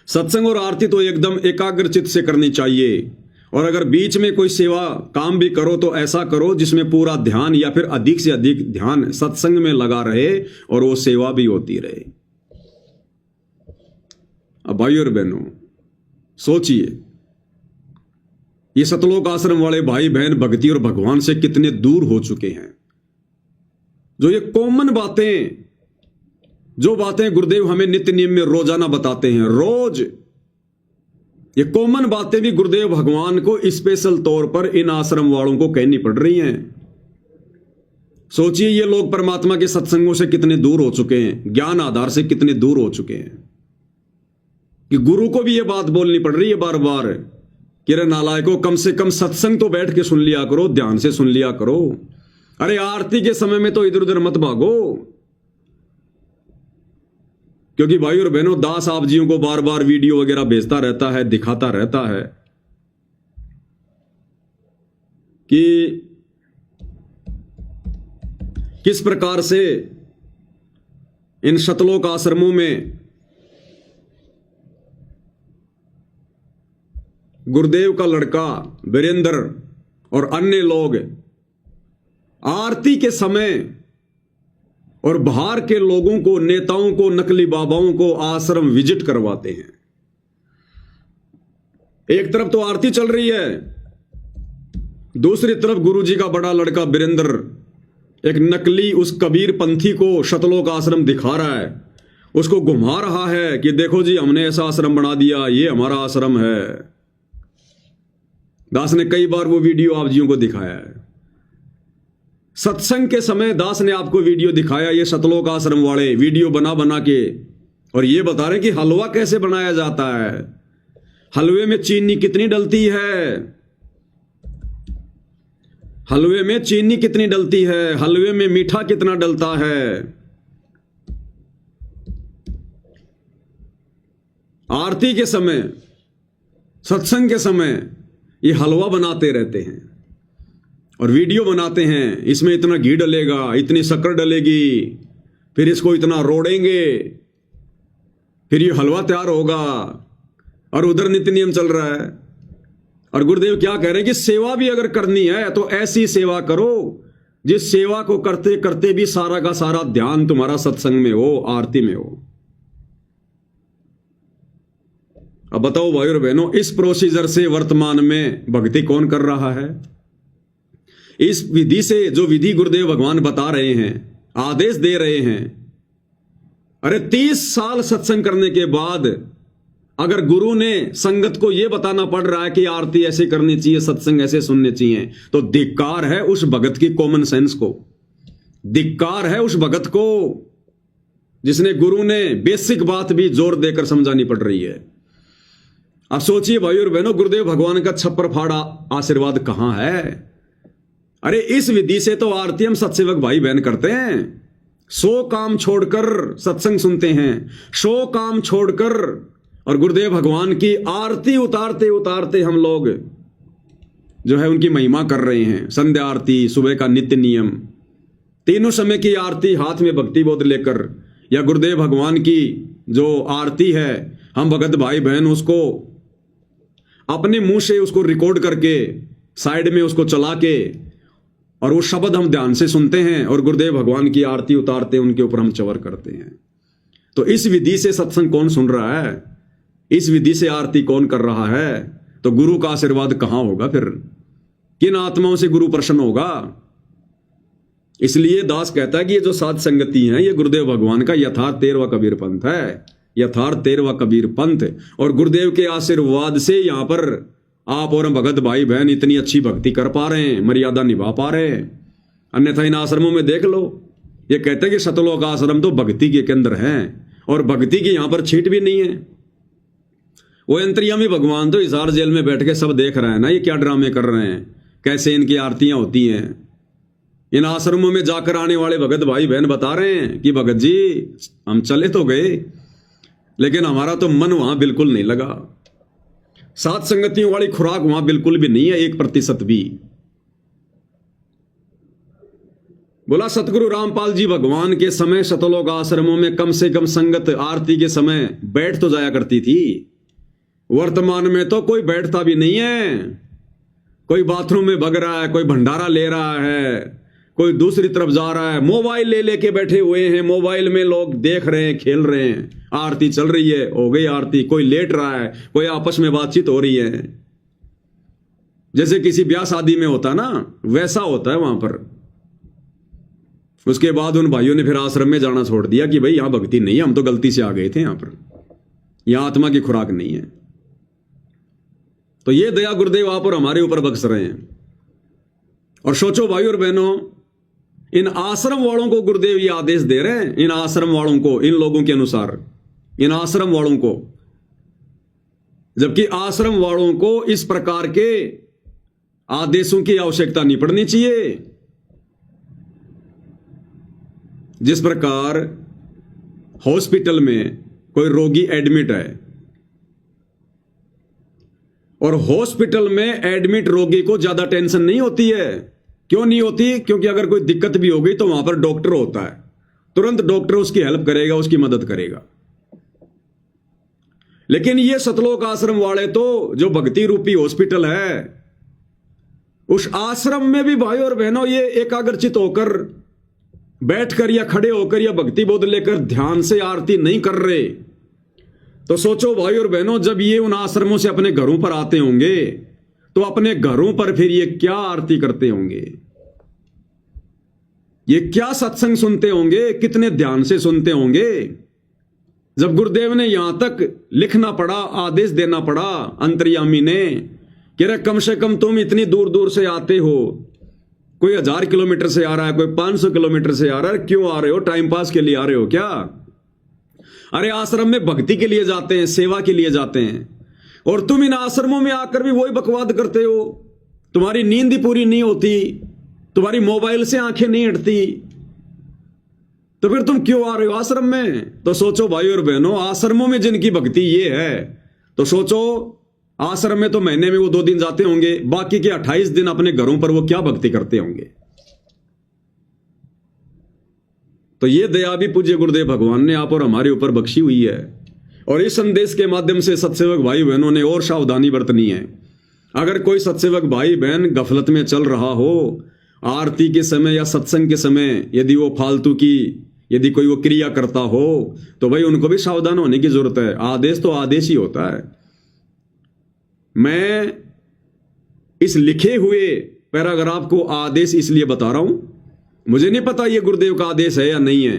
सत्संग और आरती तो एकदम एकाग्रचित से करनी चाहिए, और अगर बीच में कोई सेवा काम भी करो तो ऐसा करो जिसमें पूरा ध्यान या फिर अधिक से अधिक ध्यान सत्संग में लगा रहे और वो सेवा भी होती रहे। अब भाइयों और बहनों सोचिए, ये सतलोक आश्रम वाले भाई बहन भक्ति और भगवान से कितने दूर हो चुके हैं। जो ये कॉमन बातें, जो बातें गुरुदेव हमें नित्य नियम में रोजाना बताते हैं, रोज ये कॉमन बातें भी गुरुदेव भगवान को स्पेशल तौर पर इन आश्रम वालों को कहनी पड़ रही हैं। सोचिए ये लोग परमात्मा के सत्संगों से कितने दूर हो चुके हैं, ज्ञान आधार से कितने दूर हो चुके हैं कि गुरु को भी ये बात बोलनी पड़ रही है बार बार कि रे नालायकों, कम से कम सत्संग तो बैठ के सुन लिया करो, ध्यान से सुन लिया करो। अरे आरती के समय में तो इधर उधर मत भागो। क्योंकि भाई और बहनों, दास आप जियों को बार बार वीडियो वगैरह भेजता रहता है, दिखाता रहता है कि किस प्रकार से इन सतलोक आश्रमों में गुरुदेव का लड़का वीरेंद्र और अन्य लोग आरती के समय और बाहर के लोगों को, नेताओं को, नकली बाबाओं को आश्रम विजिट करवाते हैं। एक तरफ तो आरती चल रही है, दूसरी तरफ गुरुजी का बड़ा लड़का वीरेंद्र एक नकली उस कबीर पंथी को सतलोक आश्रम दिखा रहा है, उसको घुमा रहा है कि देखो जी हमने ऐसा आश्रम बना दिया, ये हमारा आश्रम है। दास ने कई बार वो वीडियो आप जियों को दिखाया है। सत्संग के समय दास ने आपको वीडियो दिखाया, ये सतलोक आश्रम वाले वीडियो बना बना के, और ये बता रहे कि हलवा कैसे बनाया जाता है, हलवे में चीनी कितनी डलती है, हलवे में चीनी कितनी डलती है, हलवे में मीठा कितना डलता है। आरती के समय, सत्संग के समय ये हलवा बनाते रहते हैं और वीडियो बनाते हैं, इसमें इतना घी डलेगा, इतनी शक्कर डलेगी, फिर इसको इतना रोड़ेंगे, फिर ये हलवा तैयार होगा। और उधर नित्य नियम चल रहा है। और गुरुदेव क्या कह रहे हैं कि सेवा भी अगर करनी है तो ऐसी सेवा करो जिस सेवा को करते करते भी सारा का सारा ध्यान तुम्हारा सत्संग में हो, आरती में हो। अब बताओ भाई और बहनों, इस प्रोसीजर से वर्तमान में भक्ति कौन कर रहा है? इस विधि से, जो विधि गुरुदेव भगवान बता रहे हैं, आदेश दे रहे हैं, अरे 30 साल सत्संग करने के बाद अगर गुरु ने संगत को यह बताना पड़ रहा है कि आरती ऐसे करनी चाहिए, सत्संग ऐसे सुनने चाहिए, तो धिक्कार है उस भगत की कॉमन सेंस को, धिक्कार है उस भगत को जिसने गुरु ने बेसिक बात भी जोर देकर समझानी पड़ रही है। अब सोचिए भाई और बहनों, गुरुदेव भगवान का छप्पर फाड़ा आशीर्वाद कहां है? अरे इस विधि से तो आरती हम सत्सेवक भाई बहन करते हैं, 100 काम छोड़कर सत्संग सुनते हैं, 100 काम छोड़कर, और गुरुदेव भगवान की आरती उतारते उतारते हम लोग जो है उनकी महिमा कर रहे हैं। संध्या आरती, सुबह का नित्य नियम, तीनों समय की आरती हाथ में भक्ति बोध लेकर, या गुरुदेव भगवान की जो आरती है हम भगत भाई बहन उसको अपने मुंह से उसको रिकॉर्ड करके साइड में उसको चला के, और वो शब्द हम ध्यान से सुनते हैं और गुरुदेव भगवान की आरती उतारते उनके ऊपर हम चवर करते हैं। तो इस विधि से सत्संग कौन सुन रहा है? इस विधि से आरती कौन कर रहा है? तो गुरु का आशीर्वाद कहां होगा? फिर किन आत्माओं से गुरु प्रसन्न होगा? इसलिए दास कहता है कि ये जो साध संगति है ये गुरुदेव भगवान का यथार्थ 13वां कबीर पंथ है, यथार्थ 13वां कबीर पंथ। और गुरुदेव के आशीर्वाद से यहां पर आप और भगत भाई बहन इतनी अच्छी भक्ति कर पा रहे हैं, मर्यादा निभा पा रहे हैं। अन्यथा इन आश्रमों में देख लो, ये कहते हैं कि सतलोक आश्रम तो भक्ति के केंद्र हैं और भक्ति की यहां पर छींट भी नहीं है। वो अंतर्यामी भगवान तो हिसार जेल में बैठ के सब देख रहे हैं ना, ये क्या ड्रामे कर रहे हैं, कैसे इनकी आरतियां होती हैं। इन आश्रमों में जाकर आने वाले भगत भाई बहन बता रहे हैं कि भगत जी हम चले तो गए लेकिन हमारा तो मन वहां बिल्कुल नहीं लगा, साथ संगतियों वाली खुराक वहां बिल्कुल भी नहीं है, 1% भी। बोला सतगुरु रामपाल जी भगवान के समय सतलोक आश्रमों में कम से कम संगत आरती के समय बैठ तो जाया करती थी। वर्तमान में तो कोई बैठता भी नहीं है, कोई बाथरूम में भग रहा है, कोई भंडारा ले रहा है, कोई दूसरी तरफ जा रहा है, मोबाइल ले लेके बैठे हुए हैं, मोबाइल में लोग देख रहे हैं, खेल रहे हैं, आरती चल रही है, हो गई आरती, कोई लेट रहा है, कोई आपस में बातचीत हो रही है, जैसे किसी ब्याह शादी में होता ना, वैसा होता है वहां पर। उसके बाद उन भाइयों ने फिर आश्रम में जाना छोड़ दिया कि भाई यहां भक्ति नहीं है, हम तो गलती से आ गए थे, यहां पर यहां आत्मा की खुराक नहीं है। तो ये दया गुरुदेव आप और हमारे ऊपर बख्श रहे हैं। और सोचो भाई और बहनों, इन आश्रम वालों को गुरुदेव ये आदेश दे रहे हैं, इन आश्रम वालों को, इन लोगों के अनुसार, इन आश्रम वालों को, जबकि आश्रम वालों को इस प्रकार के आदेशों की आवश्यकता नहीं पड़नी चाहिए। जिस प्रकार हॉस्पिटल में कोई रोगी एडमिट है और हॉस्पिटल में एडमिट रोगी को ज्यादा टेंशन नहीं होती है, क्यों नहीं होती? क्योंकि अगर कोई दिक्कत भी हो गई तो वहां पर डॉक्टर होता है, तुरंत डॉक्टर उसकी हेल्प करेगा, उसकी मदद करेगा। लेकिन ये सतलोक आश्रम वाले तो, जो भक्ति रूपी हॉस्पिटल है, उस आश्रम में भी भाई और बहनों ये एकाग्रचित होकर बैठकर या खड़े होकर या भक्ति बोध लेकर ध्यान से आरती नहीं कर रहे। तो सोचो भाई और बहनों, जब ये उन आश्रमों से अपने घरों पर आते होंगे तो अपने घरों पर फिर ये क्या आरती करते होंगे, ये क्या सत्संग सुनते होंगे, कितने ध्यान से सुनते होंगे। जब गुरुदेव ने यहां तक लिखना पड़ा, आदेश देना पड़ा अंतर्यामी ने कि रे कम से कम तुम इतनी दूर दूर से आते हो, कोई 1000 किलोमीटर से आ रहा है, कोई 500 किलोमीटर से आ रहा है, क्यों आ रहे हो? टाइम पास के लिए आ रहे हो क्या? अरे आश्रम में भक्ति के लिए जाते हैं, सेवा के लिए जाते हैं, और तुम इन आश्रमों में आकर भी वही बकवाद करते हो। तुम्हारी नींद ही पूरी नहीं होती, तुम्हारी मोबाइल से आंखें नहीं हटती, तो फिर तुम क्यों आ रहे हो आश्रम में? तो सोचो भाई और बहनों, आश्रमों में जिनकी भक्ति ये है, तो सोचो आश्रम में तो महीने में वो 2 दिन जाते होंगे, बाकी के 28 दिन अपने घरों पर वो क्या भक्ति करते होंगे। तो ये दया भी पूज्य गुरुदेव भगवान ने आप और हमारे ऊपर बख्शी हुई है। और इस संदेश के माध्यम से सत्सेवक भाई बहनों ने और सावधानी बरतनी है। अगर कोई सत्सेवक भाई बहन गफलत में चल रहा हो, आरती के समय या सत्संग के समय यदि वो फालतू की यदि कोई वो क्रिया करता हो, तो भाई उनको भी सावधान होने की जरूरत है। आदेश तो आदेश ही होता है। मैं इस लिखे हुए पैराग्राफ को आदेश इसलिए बता रहा हूं, मुझे नहीं पता ये गुरुदेव का आदेश है या नहीं है।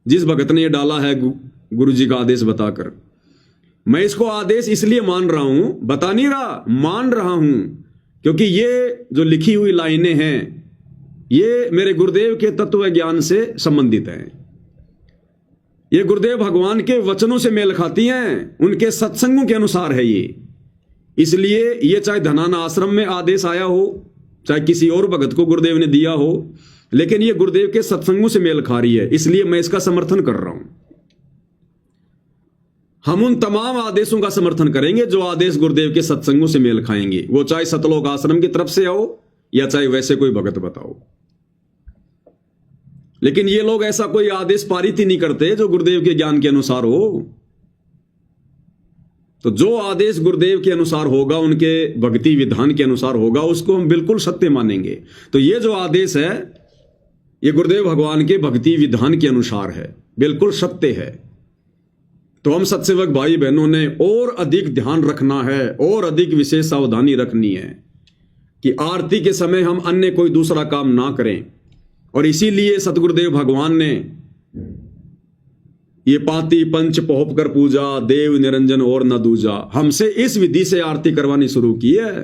जिस भगत ने ये डाला है गुरु जी का आदेश बताकर, मैं इसको आदेश इसलिए मान रहा हूं, बता नहीं रहा, मान रहा हूं, क्योंकि ये जो लिखी हुई लाइनें हैं ये मेरे गुरुदेव के तत्व ज्ञान से संबंधित हैं। ये गुरुदेव भगवान के वचनों से मेल खाती हैं, उनके सत्संगों के अनुसार है ये। इसलिए ये चाहे धनाना आश्रम में आदेश आया हो, चाहे किसी और भगत को गुरुदेव ने दिया हो, लेकिन ये गुरुदेव के सत्संगों से मेल खा रही है, इसलिए मैं इसका समर्थन कर रहा हूं। हम उन तमाम आदेशों का समर्थन करेंगे जो आदेश गुरुदेव के सत्संगों से मेल खाएंगे, वो चाहे सतलोक आश्रम की तरफ से आओ या चाहे वैसे कोई भगत बताओ। लेकिन ये लोग ऐसा कोई आदेश पारित ही नहीं करते जो गुरुदेव के ज्ञान के अनुसार हो। तो जो आदेश गुरुदेव के अनुसार होगा, उनके भक्ति विधान के अनुसार होगा, उसको हम बिल्कुल सत्य मानेंगे। तो ये जो आदेश है ये गुरुदेव भगवान के भक्ति विधान के अनुसार है, बिल्कुल सत्य है। तो हम सत्सेवक भाई बहनों ने और अधिक ध्यान रखना है और अधिक विशेष सावधानी रखनी है कि आरती के समय हम अन्य कोई दूसरा काम ना करें। और इसीलिए सतगुरुदेव भगवान ने ये पाती पंच पोहप कर पूजा, देव निरंजन और न दूजा, हमसे इस विधि से आरती करवानी शुरू की है,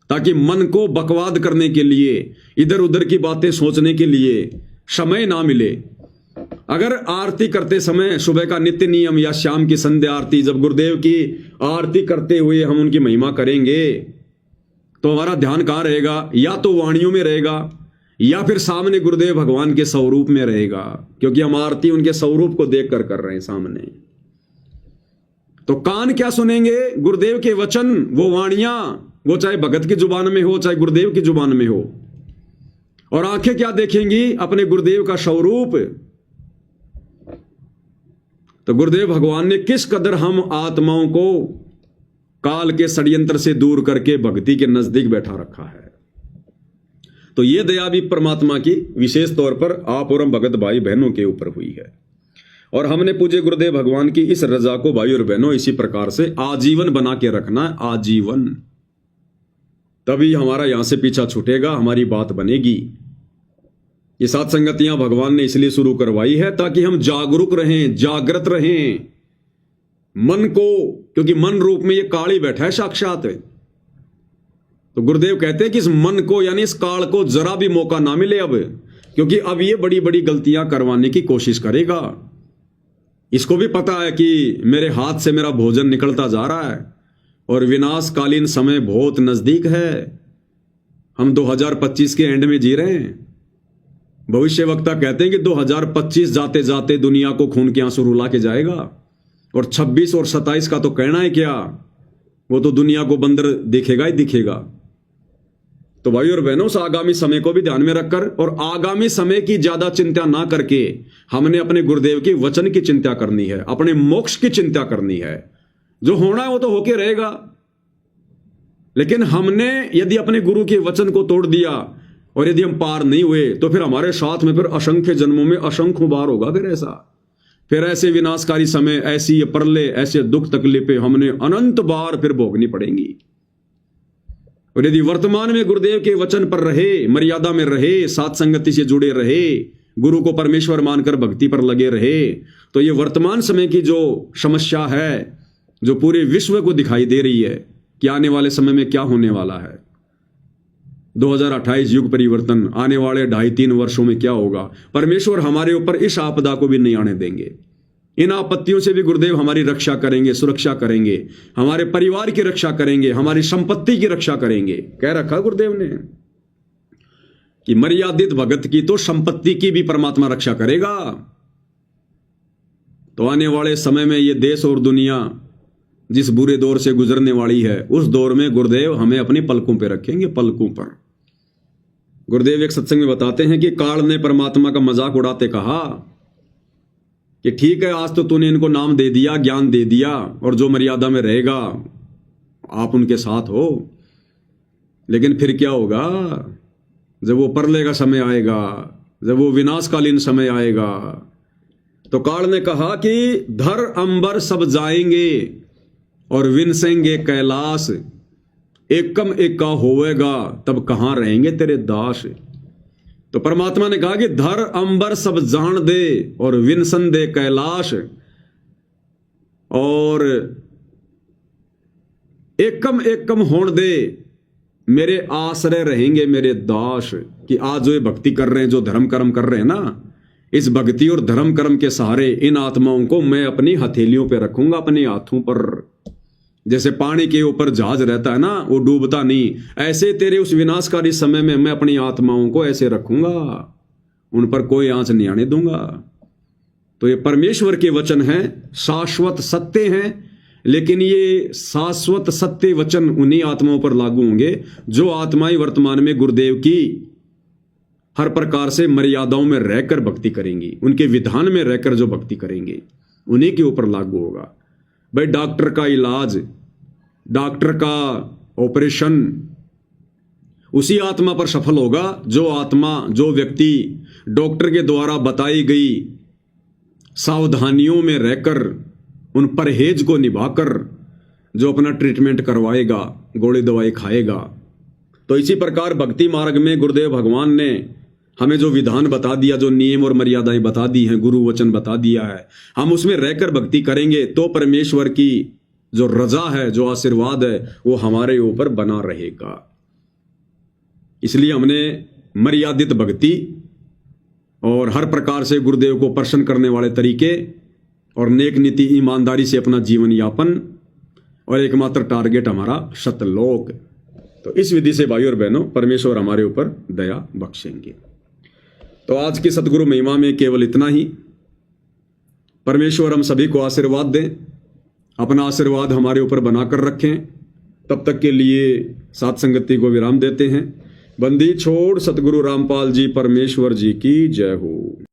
ताकि मन को बकवाद करने के लिए, इधर उधर की बातें सोचने के लिए समय ना मिले। अगर आरती करते समय सुबह का नित्य नियम या शाम की संध्या आरती, जब गुरुदेव की आरती करते हुए हम उनकी महिमा करेंगे, तो हमारा ध्यान कहाँ रहेगा? या तो वाणियों में रहेगा या फिर सामने गुरुदेव भगवान के स्वरूप में रहेगा, क्योंकि हम आरती उनके स्वरूप को देखकर कर रहे हैं सामने। तो कान क्या सुनेंगे? गुरुदेव के वचन, वो वाणियां, वो चाहे भगत की जुबान में हो चाहे गुरुदेव की जुबान में हो। और आंखें क्या देखेंगी? अपने गुरुदेव का स्वरूप। तो गुरुदेव भगवान ने किस कदर हम आत्माओं को काल के षड्यंत्र से दूर करके भक्ति के नजदीक बैठा रखा है। तो ये दया भी परमात्मा की विशेष तौर पर आप और हम भगत भाई बहनों के ऊपर हुई है। और हमने पूज्य गुरुदेव भगवान की इस रजा को भाई और बहनों इसी प्रकार से आजीवन बना के रखना है, आजीवन। तभी हमारा यहां से पीछा छूटेगा, हमारी बात बनेगी। ये सात संगतियां भगवान ने इसलिए शुरू करवाई है ताकि हम जागरूक रहें, जागृत रहें मन को, क्योंकि मन रूप में ये काल ही बैठा है साक्षात। तो गुरुदेव कहते हैं कि इस मन को यानी इस काल को जरा भी मौका ना मिले अब, क्योंकि अब ये बड़ी बड़ी गलतियां करवाने की कोशिश करेगा। इसको भी पता है कि मेरे हाथ से मेरा भोजन निकलता जा रहा है और विनाशकालीन समय बहुत नजदीक है। हम 2025 के एंड में जी रहे हैं। भविष्य वक्ता कहते हैं कि 2025 जाते जाते दुनिया को खून के आंसू रुला के जाएगा, और 26 और 27 का तो कहना है क्या, वो तो दुनिया को बंदर दिखेगा ही दिखेगा। तो भाई और बहनों, उस आगामी समय को भी ध्यान में रखकर और आगामी समय की ज्यादा चिंता ना करके हमने अपने गुरुदेव के वचन की चिंता करनी है, अपने मोक्ष की चिंता करनी है। जो होना है वो तो होके रहेगा, लेकिन हमने यदि अपने गुरु के वचन को तोड़ दिया और यदि हम पार नहीं हुए तो फिर हमारे साथ में फिर असंख्य जन्मों में असंख्य बार होगा फिर ऐसे विनाशकारी समय, ऐसी प्रलय, ऐसे दुख तकलीफें हमने अनंत बार फिर भोगनी पड़ेंगी। और यदि वर्तमान में गुरुदेव के वचन पर रहे, मर्यादा में रहे, साथ संगति से जुड़े रहे, गुरु को परमेश्वर मानकर भक्ति पर लगे रहे, तो ये वर्तमान समय की जो समस्या है, जो पूरे विश्व को दिखाई दे रही है कि आने वाले समय में क्या होने वाला है, 2028 युग परिवर्तन, आने वाले 2.5-3 वर्षों में क्या होगा, परमेश्वर हमारे ऊपर इस आपदा को भी नहीं आने देंगे। इन आपत्तियों से भी गुरुदेव हमारी रक्षा करेंगे, सुरक्षा करेंगे, हमारे परिवार की रक्षा करेंगे, हमारी संपत्ति की रक्षा करेंगे। कह रखा गुरुदेव ने कि मर्यादित भगत की तो संपत्ति की भी परमात्मा रक्षा करेगा। तो आने वाले समय में ये देश और दुनिया जिस बुरे दौर से गुजरने वाली है, उस दौर में गुरुदेव हमें अपनी पलकों पे रखेंगे, पलकों पर। गुरुदेव एक सत्संग में बताते हैं कि काल ने परमात्मा का मजाक उड़ाते कहा कि ठीक है, आज तो तूने इनको नाम दे दिया, ज्ञान दे दिया, और जो मर्यादा में रहेगा आप उनके साथ हो, लेकिन फिर क्या होगा जब वो प्रलय का समय आएगा, जब वो विनाशकालीन समय आएगा। तो काल ने कहा कि धर अंबर सब जाएंगे और विनसेंगे कैलाश, एकम एका होवेगा तब कहां रहेंगे तेरे दास। तो परमात्मा ने कहा कि धर अंबर सब जान दे और विनसन दे कैलाश, और एकम एकम होण दे मेरे आश्रय रहेंगे मेरे दास। कि आज जो ये भक्ति कर रहे हैं, जो धर्म कर्म कर रहे हैं ना, इस भक्ति और धर्म कर्म के सहारे इन आत्माओं को मैं अपनी हथेलियों पे रखूंगा, अपने हाथों पर। जैसे पानी के ऊपर जहाज रहता है ना, वो डूबता नहीं, ऐसे तेरे उस विनाशकारी समय में मैं अपनी आत्माओं को ऐसे रखूंगा, उन पर कोई आंच नहीं आने दूंगा। तो ये परमेश्वर के वचन हैं, शाश्वत सत्य हैं, लेकिन ये शाश्वत सत्य वचन उन्हीं आत्माओं पर लागू होंगे जो आत्माएं वर्तमान में गुरुदेव की हर प्रकार से मर्यादाओं में रहकर भक्ति करेंगी, उनके विधान में रहकर जो भक्ति करेंगे, उन्हीं के ऊपर लागू होगा। भाई डॉक्टर का इलाज, डॉक्टर का ऑपरेशन उसी आत्मा पर सफल होगा जो आत्मा, जो व्यक्ति डॉक्टर के द्वारा बताई गई सावधानियों में रहकर, उन परहेज को निभाकर जो अपना ट्रीटमेंट करवाएगा, गोली दवाई खाएगा। तो इसी प्रकार भक्ति मार्ग में गुरुदेव भगवान ने हमें जो विधान बता दिया, जो नियम और मर्यादाएं बता दी हैं, गुरु वचन बता दिया है, हम उसमें रहकर भक्ति करेंगे तो परमेश्वर की जो रजा है, जो आशीर्वाद है, वो हमारे ऊपर बना रहेगा। इसलिए हमने मर्यादित भक्ति और हर प्रकार से गुरुदेव को प्रसन्न करने वाले तरीके और नेक नीति, ईमानदारी से अपना जीवन यापन, और एकमात्र टारगेट हमारा सतलोक। तो इस विधि से भाई और बहनों परमेश्वर हमारे ऊपर दया बख्शेंगे। तो आज की सतगुरु महिमा में केवल इतना ही। परमेश्वर हम सभी को आशीर्वाद दें, अपना आशीर्वाद हमारे ऊपर बनाकर रखें। तब तक के लिए साथ संगति को विराम देते हैं। बंदी छोड़ सतगुरु रामपाल जी परमेश्वर जी की जय हो।